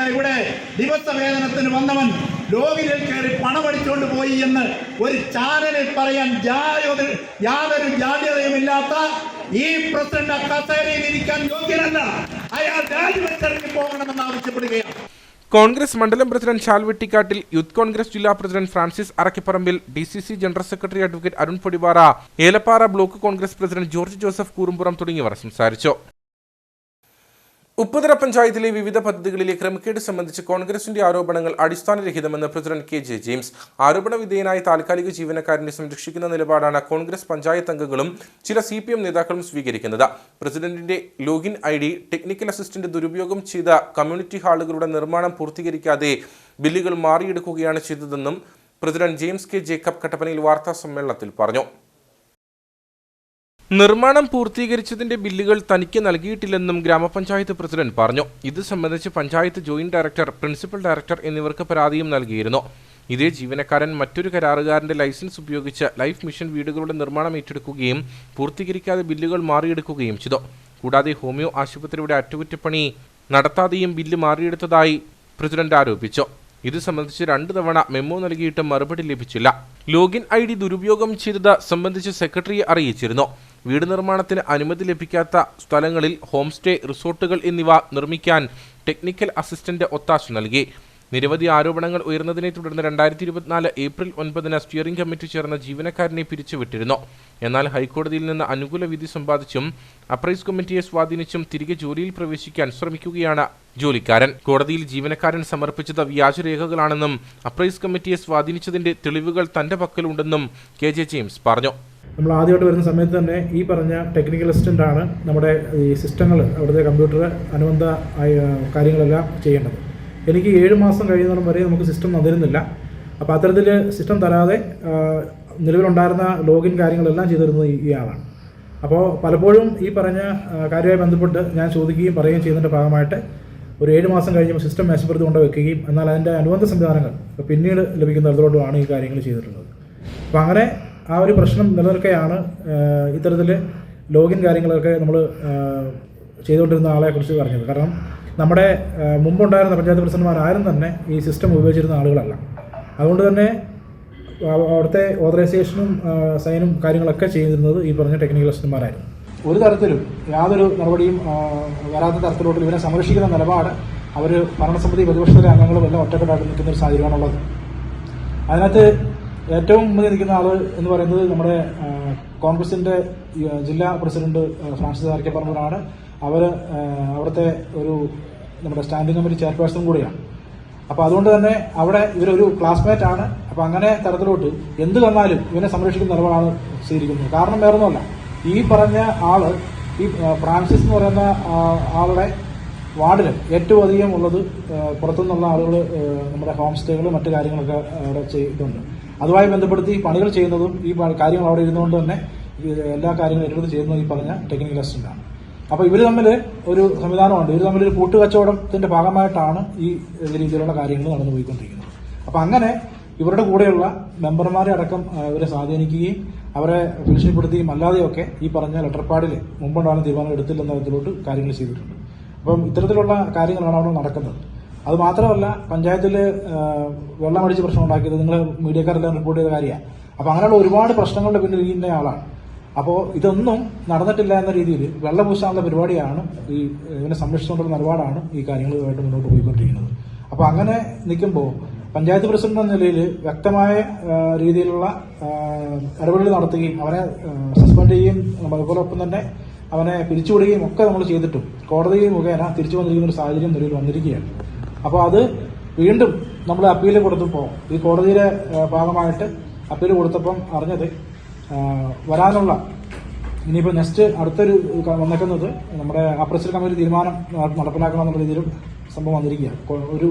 ഇവിടെ ദിവസവേതനത്തിന് വന്നവൻ ലോഗിനിൽ കയറി പണമടിച്ചുകൊണ്ട് പോയി എന്ന് ഒരു ചാനലിൽ പറയാൻ യാതൊരു ജാഗ്രതയുമില്ലാത്ത ഈ പ്രസിഡന്റ് കസേരയിൽ ഇരിക്കാൻ യോഗ്യനല്ല. അയാൾ രാജിവെച്ചിറങ്ങി പോകണമെന്ന് ആവശ്യപ്പെടുകയാണ്. കോൺഗ്രസ് മണ്ഡലം പ്രസിഡന്റ് ഷാൽ വെട്ടിക്കാട്ടിൽ, യൂത്ത് കോൺഗ്രസ് ജില്ലാ president Francis Arakkiparambil, DCC general secretary advocate Arun Podippara, Elappara block Congress president George Joseph Koorumpuram തുടങ്ങിയവർ സംസാരിച്ചു. ഉപ്പുതറ പഞ്ചായത്തിലെ വിവിധ പദ്ധതികളിലെ ക്രമക്കേട് സംബന്ധിച്ച് കോൺഗ്രസിന്റെ ആരോപണങ്ങൾ അടിസ്ഥാനരഹിതമെന്ന് പ്രസിഡന്റ് KJ ജെയിംസ്. ആരോപണ വിധേയനായ താൽക്കാലിക ജീവനക്കാരനെ സംരക്ഷിക്കുന്ന നിലപാടാണ് കോൺഗ്രസ് പഞ്ചായത്ത് അംഗങ്ങളും ചില CPM നേതാക്കളും സ്വീകരിക്കുന്നത്. പ്രസിഡന്റിന്റെ ലോഗിൻ ID ടെക്നിക്കൽ അസിസ്റ്റന്റ് ദുരുപയോഗം ചെയ്ത കമ്മ്യൂണിറ്റി ഹാളുകളുടെ നിർമ്മാണം പൂർത്തീകരിക്കാതെ ബില്ലുകൾ മാറിയെടുക്കുകയാണ് ചെയ്തതെന്നും പ്രസിഡന്റ് ജെയിംസ് K ജേക്കബ് കട്ടപ്പനയിൽ വാർത്താ സമ്മേളനത്തിൽ പറഞ്ഞു. നിർമ്മാണം പൂർത്തീകരിച്ചതിന്റെ ബില്ലുകൾ തനിക്ക് നൽകിയിട്ടില്ലെന്നും ഗ്രാമപഞ്ചായത്ത് പ്രസിഡന്റ് പറഞ്ഞു. ഇത് സംബന്ധിച്ച് panchayat joint director, principal director എന്നിവർക്ക് പരാതിയും നൽകിയിരുന്നു. ഇതേ ജീവനക്കാരൻ മറ്റൊരു കരാറുകാരന്റെ ലൈസൻസ് ഉപയോഗിച്ച് ലൈഫ് മിഷൻ വീടുകളുടെ നിർമ്മാണം ഏറ്റെടുക്കുകയും പൂർത്തീകരിക്കാതെ ബില്ലുകൾ മാറിയെടുക്കുകയും ചെയ്തു. കൂടാതെ ഹോമിയോ ആശുപത്രിയുടെ അറ്റകുറ്റപ്പണി നടത്താതെയും ബില്ല് മാറിയെടുത്തതായി പ്രസിഡന്റ് ആരോപിച്ചു. ഇത് സംബന്ധിച്ച് 2 തവണ മെമ്മോ നൽകിയിട്ടും മറുപടി ലഭിച്ചില്ല. ലോഗിൻ ID ദുരുപയോഗം ചെയ്തത് സംബന്ധിച്ച് സെക്രട്ടറിയെ അറിയിച്ചിരുന്നു. വീട് നിർമ്മാണത്തിന് അനുമതി ലഭിക്കാത്ത സ്ഥലങ്ങളിൽ ഹോം സ്റ്റേ, റിസോർട്ടുകൾ എന്നിവ നിർമ്മിക്കാൻ ടെക്നിക്കൽ അസിസ്റ്റന്റ് ഒത്താശ നൽകി. നിരവധി ആരോപണങ്ങൾ ഉയർന്നതിനെ തുടർന്ന് 2024 ഏപ്രിൽ 9 സ്റ്റിയറിംഗ് കമ്മിറ്റി ചേർന്ന ജീവനക്കാരനെ പിരിച്ചുവിട്ടിരുന്നു. എന്നാൽ ഹൈക്കോടതിയിൽ നിന്ന് അനുകൂല വിധി സമ്പാദിച്ചും അപ്രൈസ് കമ്മിറ്റിയെ സ്വാധീനിച്ചും തിരികെ ജോലിയിൽ പ്രവേശിക്കാൻ ശ്രമിക്കുകയാണ് ജോലിക്കാരൻ. കോടതിയിൽ ജീവനക്കാരൻ സമർപ്പിച്ചത് വ്യാജരേഖകളാണെന്നും അപ്രൈസ് കമ്മിറ്റിയെ സ്വാധീനിച്ചതിന്റെ തെളിവുകൾ തന്റെ പക്കലുണ്ടെന്നും KJ ജെയിംസ് പറഞ്ഞു. നമ്മൾ ആദ്യമായിട്ട് വരുന്ന സമയത്ത് തന്നെ ഈ പറഞ്ഞ ടെക്നിക്കൽ അസിസ്റ്റൻ്റാണ് നമ്മുടെ ഈ സിസ്റ്റങ്ങൾ, അവിടുത്തെ കമ്പ്യൂട്ടർ അനുബന്ധ കാര്യങ്ങളെല്ലാം ചെയ്യേണ്ടത്. എനിക്ക് 7 മാസം കഴിയുന്നതും വരെ നമുക്ക് സിസ്റ്റം തരുന്നില്ല. അപ്പോൾ അത്തരത്തിൽ സിസ്റ്റം തരാതെ നിലവിലുണ്ടായിരുന്ന ലോഗിൻ കാര്യങ്ങളെല്ലാം ചെയ്തിരുന്നത് ഇയാളാണ്. അപ്പോൾ പലപ്പോഴും ഈ പറഞ്ഞ കാര്യവുമായി ബന്ധപ്പെട്ട് ഞാൻ ചോദിക്കുകയും പറയുകയും ചെയ്യുന്നതിൻ്റെ ഭാഗമായിട്ട് ഒരു 7 മാസം കഴിഞ്ഞപ്പോൾ സിസ്റ്റം മേശപ്പുറത്ത് കൊണ്ട് വെക്കുകയും എന്നാൽ അതിൻ്റെ അനുബന്ധ സംവിധാനങ്ങൾ പിന്നീട് ലഭിക്കുന്ന തരത്തിലോട്ടുമാണ് ഈ കാര്യങ്ങൾ ചെയ്തിട്ടുള്ളത്. അപ്പോൾ അങ്ങനെ ആ ഒരു പ്രശ്നം നിലനിൽക്കെയാണ് ഇത്തരത്തിൽ ലോഗിൻ കാര്യങ്ങളൊക്കെ നമ്മൾ ചെയ്തുകൊണ്ടിരുന്ന ആളെക്കുറിച്ച് പറഞ്ഞത്. കാരണം നമ്മുടെ മുമ്പുണ്ടായിരുന്ന പഞ്ചായത്ത് പ്രസിഡന്റുമാരാരും തന്നെ ഈ സിസ്റ്റം ഉപയോഗിച്ചിരുന്ന ആളുകളല്ല. അതുകൊണ്ട് തന്നെ അവിടുത്തെ ഓതറൈസേഷനും സൈനും കാര്യങ്ങളൊക്കെ ചെയ്തിരുന്നത് ഈ പറഞ്ഞ ടെക്നിക്കൽ അസിസ്റ്റന്റുമാരായിരുന്നു. ഒരു തരത്തിലും യാതൊരു നടപടിയും വരാത്ത തരത്തിലോട്ട് ഇവരെ സംരക്ഷിക്കുന്ന നിലപാട് അവർ ഭരണസമിതി പ്രതിപക്ഷത്തിലെ അംഗങ്ങളും എല്ലാം ഒറ്റക്കെട്ടായിട്ട് നിൽക്കുന്ന ഒരു സാഹചര്യമാണുള്ളത്. അതിനകത്ത് ഏറ്റവും മുന്നിൽ നിൽക്കുന്ന ആൾ എന്ന് പറയുന്നത് നമ്മുടെ കോൺഗ്രസിൻ്റെ ജില്ലാ പ്രസിഡന്റ് ഫ്രാൻസിസ് ആർക്കപ്പറമ്പിലാണ്. അവർ അവിടുത്തെ ഒരു നമ്മുടെ സ്റ്റാൻഡിംഗ് കമ്മിറ്റി ചെയർപേഴ്സൺ കൂടിയാണ്. അപ്പോൾ അതുകൊണ്ട് തന്നെ അവിടെ ഇവരൊരു ക്ലാസ്മേറ്റ് ആണ്. അപ്പോൾ അങ്ങനെ തരത്തിലോട്ട് എന്ത് വന്നാലും ഇവനെ സംരക്ഷിക്കുന്ന നിലപാടാണ് സ്വീകരിക്കുന്നത്. കാരണം വേറൊന്നുമല്ല, ഈ പറഞ്ഞ ആള് ഈ ഫ്രാൻസിസ് എന്ന് പറയുന്ന ആളുടെ വാർഡിൽ ഏറ്റവും അധികം ഉള്ളത് പുറത്തുനിന്നുള്ള ആളുകൾ നമ്മുടെ ഹോം സ്റ്റേകൾ മറ്റു കാര്യങ്ങളൊക്കെ അവിടെ ചെയ്യുന്നുണ്ട്. അതുമായി ബന്ധപ്പെടുത്തി പണികൾ ചെയ്യുന്നതും ഈ കാര്യങ്ങൾ അവിടെ ഇരുന്നുകൊണ്ട് തന്നെ എല്ലാ കാര്യങ്ങളും ഏറ്റെടുത്ത് ചെയ്യുന്നതും ഈ പറഞ്ഞ ടെക്നിക്കൽ അസിസ്റ്റന്റാണ്. അപ്പോൾ ഇവർ തമ്മിൽ ഒരു സംവിധാനമുണ്ട്. ഇവർ തമ്മിൽ ഒരു കൂട്ടുകച്ചവടത്തിന്റെ ഭാഗമായിട്ടാണ് ഈ രീതിയിലുള്ള കാര്യങ്ങൾ നടന്നു പോയിക്കൊണ്ടിരിക്കുന്നത്. അപ്പോൾ അങ്ങനെ ഇവരുടെ കൂടെയുള്ള മെമ്പർമാരെ അടക്കം ഇവരെ സ്വാധീനിക്കുകയും അവരെ ഭീഷണിപ്പെടുത്തുകയും അല്ലാതെയൊക്കെ ഈ പറഞ്ഞ ലെറ്റർപാഡിൽ മുമ്പുണ്ടാകുന്ന തീരുമാനം എടുത്തില്ലെന്ന തരത്തിലോട്ട് കാര്യങ്ങൾ ചെയ്തിട്ടുണ്ട്. അപ്പം ഇത്തരത്തിലുള്ള കാര്യങ്ങളാണ് അവിടെ നടക്കുന്നത്. അത് മാത്രമല്ല, പഞ്ചായത്തിൽ വെള്ളമടിച്ച് പ്രശ്നം ഉണ്ടാക്കിയത് നിങ്ങൾ മീഡിയക്കാരെല്ലാം റിപ്പോർട്ട് ചെയ്ത കാര്യമാണ്. അപ്പോൾ അങ്ങനെയുള്ള ഒരുപാട് പ്രശ്നങ്ങളുടെ പിന്നിൽ ഇരിക്കുന്ന ആളാണ്. അപ്പോൾ ഇതൊന്നും നടന്നിട്ടില്ല എന്ന രീതിയിൽ വെള്ളപൂശാനുള്ള പരിപാടിയാണ് ഈ ഇവനെ സംരക്ഷിച്ചുകൊണ്ടുള്ള നിലപാടാണ് ഈ കാര്യങ്ങളുമായിട്ട് മുന്നോട്ട് പോയിക്കൊണ്ടിരിക്കുന്നത്. അപ്പോൾ അങ്ങനെ നിൽക്കുമ്പോൾ പഞ്ചായത്ത് പ്രസിഡന്റ് എന്ന നിലയിൽ വ്യക്തമായ രീതിയിലുള്ള ഇടപെടൽ നടത്തുകയും അവനെ സസ്പെൻഡ് ചെയ്യുകയും അതുപോലൊപ്പം തന്നെ അവനെ പിരിച്ചുവിടുകയും ഒക്കെ നമ്മൾ ചെയ്തിട്ടും കോടതി മുഖേന തിരിച്ചു വന്നിരിക്കുന്ന ഒരു സാഹചര്യം നിലയിൽ വന്നിരിക്കുകയാണ്. അപ്പോൾ അത് വീണ്ടും നമ്മൾ അപ്പീൽ കൊടുത്തപ്പോൾ ഈ കോടതിയുടെ ഭാഗമായിട്ട് അപ്പീൽ കൊടുത്തപ്പം അറിഞ്ഞത് വരാനുള്ള ഇനിയിപ്പോൾ നെക്സ്റ്റ് അടുത്തൊരു വന്നേക്കുന്നത് നമ്മുടെ അപ്രസിഡന്റ് കമ്മിറ്റി തീരുമാനം നടപ്പിലാക്കണമെന്നുള്ള രീതിയിലും സംഭവം വന്നിരിക്കുകയാണ്.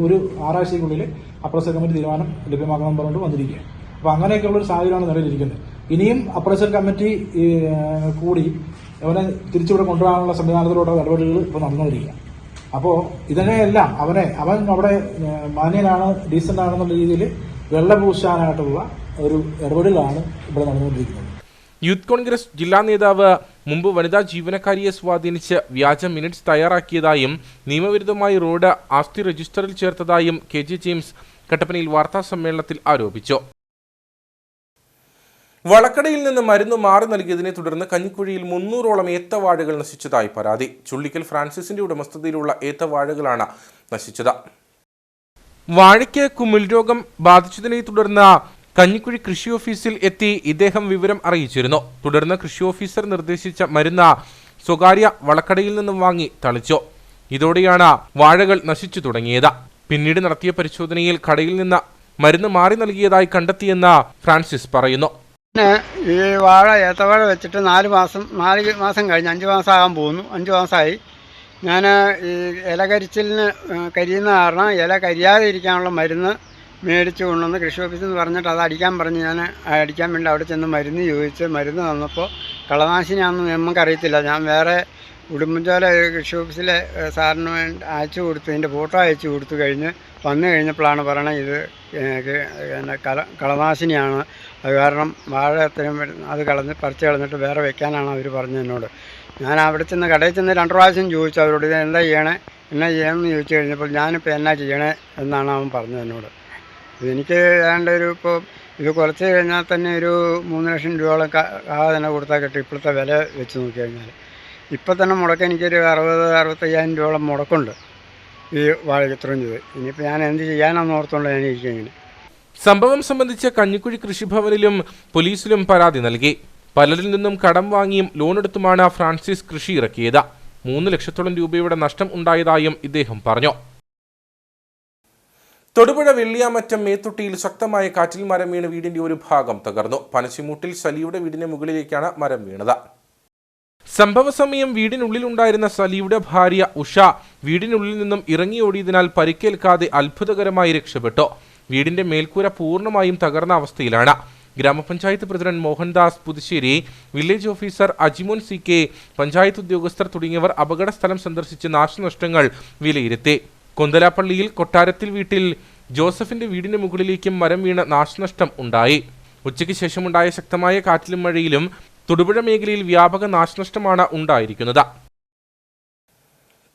ഒരു 6 ആഴ്ചയ്ക്കുള്ളിൽ അപ്രസിഡന്റ് കമ്മിറ്റി തീരുമാനം ലഭ്യമാക്കണമെന്ന് പറഞ്ഞുകൊണ്ട് വന്നിരിക്കുകയാണ്. അപ്പോൾ അങ്ങനെയൊക്കെയുള്ളൊരു സാഹചര്യമാണ് നിലവിലിരിക്കുന്നത്. ഇനിയും അപ്രസിഡന്റ് കമ്മിറ്റി കൂടി അവനെ തിരിച്ചുവിടെ കൊണ്ടുവരാനുള്ള സംവിധാനത്തിലൂടെ ഇടപെടലുകൾ ഇപ്പോൾ നടന്നുകൊണ്ടിരിക്കുക. അപ്പോൾ ഇതിനെയെല്ലാം അവൻ അവിടെ മാന്യനാണ്, ഡീസന്റ് ആണെന്നുള്ള രീതിയിൽ വെള്ളപൂശാനായിട്ടുള്ള ഒരു ഇടപെടലാണ് ഇവിടെ നടന്നുകൊണ്ടിരിക്കുന്നത്. യൂത്ത് കോൺഗ്രസ് ജില്ലാ നേതാവ് മുമ്പ് വനിതാ ജീവനക്കാരിയെ സ്വാധീനിച്ച് വ്യാജ മിനിറ്റ്സ് തയ്യാറാക്കിയതായും നിയമവിരുദ്ധമായി റോഡ് ആസ്തി രജിസ്റ്ററിൽ ചേർത്തതായും KG ജെയിംസ് കട്ടപ്പനയിൽ വാർത്താസമ്മേളനത്തിൽ ആരോപിച്ചു. വളക്കടയിൽ നിന്ന് മരുന്ന് മാറി നൽകിയതിനെ തുടർന്ന് കഞ്ഞിക്കുഴിയിൽ 300ഓളം ഏത്തവാഴകൾ നശിച്ചതായി പരാതി. ചുള്ളിക്കൽ ഫ്രാൻസിസിന്റെ ഉടമസ്ഥതയിലുള്ള ഏത്തവാഴകളാണ് നശിച്ചത്. വാഴയ്ക്ക് കുമിൾ രോഗം ബാധിച്ചതിനെ തുടർന്ന് കഞ്ഞിക്കുഴി കൃഷി ഓഫീസിൽ എത്തി ഇദ്ദേഹം വിവരം അറിയിച്ചിരുന്നു. തുടർന്ന് കൃഷി ഓഫീസർ നിർദ്ദേശിച്ച മരുന്ന് സ്വകാര്യ വളക്കടയിൽ നിന്നും വാങ്ങി തളിച്ചു. ഇതോടെയാണ് വാഴകൾ നശിച്ചു തുടങ്ങിയത്. പിന്നീട് നടത്തിയ പരിശോധനയിൽ കടയിൽ നിന്ന് മരുന്ന് മാറി നൽകിയതായി കണ്ടെത്തിയെന്ന് ഫ്രാൻസിസ് പറയുന്നു. ഈ വാഴ ഏത്തവാഴ വെച്ചിട്ട് 4 മാസം കഴിഞ്ഞ് 5 മാസം ആകാൻ പോകുന്നു. 5 മാസമായി. ഞാൻ ഈ ഇല കരിച്ചിലിന് കരിയുന്ന കാരണം ഇല കരിയാതെ ഇരിക്കാനുള്ള മരുന്ന് മേടിച്ചു കൊണ്ടുവന്ന് കൃഷി ഓഫീസിൽ നിന്ന് പറഞ്ഞിട്ട് അത് അടിക്കാൻ പറഞ്ഞ് ഞാൻ അടിക്കാൻ വേണ്ടി അവിടെ ചെന്ന് മരുന്ന് ചോദിച്ച് മരുന്ന് തന്നപ്പോൾ കളനാശിനിയാണെന്ന് നമുക്കറിയത്തില്ല. ഞാൻ വേറെ ഉടുമ്പൻചോല കൃഷി ഓഫീസിലെ സാറിന് വേണ്ടി അയച്ചു കൊടുത്തു, ഇതിൻ്റെ ഫോട്ടോ അയച്ചു കൊടുത്തു. വന്നു കഴിഞ്ഞപ്പോഴാണ് പറയണത് ഇത് കളനാശിനിയാണ്, അത് കാരണം വാഴ എത്രയും അത് പറിച്ച് കളഞ്ഞിട്ട് വേറെ വെക്കാനാണ് അവർ പറഞ്ഞത് എന്നോട്. ഞാൻ അവിടെ ചെന്ന് കടയിൽ ചെന്ന് 2 പ്രാവശ്യം ചോദിച്ചു അവരോട്, ഇത് എന്താ ചെയ്യണമെന്ന് ചോദിച്ചു കഴിഞ്ഞപ്പോൾ ഞാനിപ്പോൾ എന്നാ ചെയ്യണേ എന്നാണ് അവൻ പറഞ്ഞത് എന്നോട്. എനിക്ക് ഏതാണ്ട് ഇപ്പോൾ ഇത് കുറച്ച് കഴിഞ്ഞാൽ തന്നെ ഒരു 3 ലക്ഷം രൂപയോളം തന്നെ കൊടുത്താൽ കിട്ടും ഇപ്പോഴത്തെ വില വെച്ച് നോക്കി കഴിഞ്ഞാൽ. ഇപ്പം തന്നെ മുടക്കം എനിക്കൊരു 60-65 രൂപയോളം മുടക്കുണ്ട് ഈ വാഴയ്ക്ക് ഇത്രയും ചെയ്ത്. ഇനിയിപ്പോൾ ഞാൻ എന്ത് ചെയ്യാനാണെന്ന് ഓർത്തുകൊണ്ട് ഞാൻ ഇരിക്കും ഇങ്ങനെ. സംഭവം സംബന്ധിച്ച് കഞ്ഞിക്കുഴി കൃഷിഭവനിലും പോലീസിലും പരാതി നൽകി. പലരിൽ നിന്നും കടം വാങ്ങിയും ലോണെടുത്തുമാണ് ഫ്രാൻസിസ് കൃഷി ഇറക്കിയത്. 3 ലക്ഷത്തോളം രൂപയുടെ നഷ്ടം ഉണ്ടായതായും ഇദ്ദേഹം പറഞ്ഞു. തൊടുപുഴ വെള്ളിയാമറ്റം മേത്തൊട്ടിയിൽ ശക്തമായ കാറ്റിൽ മരം വീണ് വീടിന്റെ ഒരു ഭാഗം തകർന്നു. പനച്ചിമൂട്ടിൽ സലിയുടെ വീടിന് മുകളിലേക്കാണ് മരം വീണത്. സംഭവ സമയം വീടിനുള്ളിലുണ്ടായിരുന്ന സലിയുടെ ഭാര്യ ഉഷ വീടിനുള്ളിൽ നിന്നും ഇറങ്ങിയോടിയതിനാൽ പരിക്കേൽക്കാതെ അത്ഭുതകരമായി രക്ഷപ്പെട്ടു. വീടിന്റെ മേൽക്കൂര പൂർണ്ണമായും തകർന്ന അവസ്ഥയിലാണ്. ഗ്രാമപഞ്ചായത്ത് president Mohandas Puthussery, village officer Ajimon CK, panchayat ഉദ്യോഗസ്ഥർ തുടങ്ങിയവർ അപകട സ്ഥലം സന്ദർശിച്ച് നാശനഷ്ടങ്ങൾ വിലയിരുത്തി. കൊന്തലാപ്പള്ളിയിൽ കൊട്ടാരത്തിൽ വീട്ടിൽ ജോസഫിന്റെ വീടിന് മുകളിലേക്കും മരം വീണ് നാശനഷ്ടം ഉണ്ടായി. ഉച്ചയ്ക്ക് ശേഷമുണ്ടായ ശക്തമായ കാറ്റിലും മഴയിലും തൊടുപുഴ മേഖലയിൽ വ്യാപക നാശനഷ്ടമാണ് ഉണ്ടായിരിക്കുന്നത്.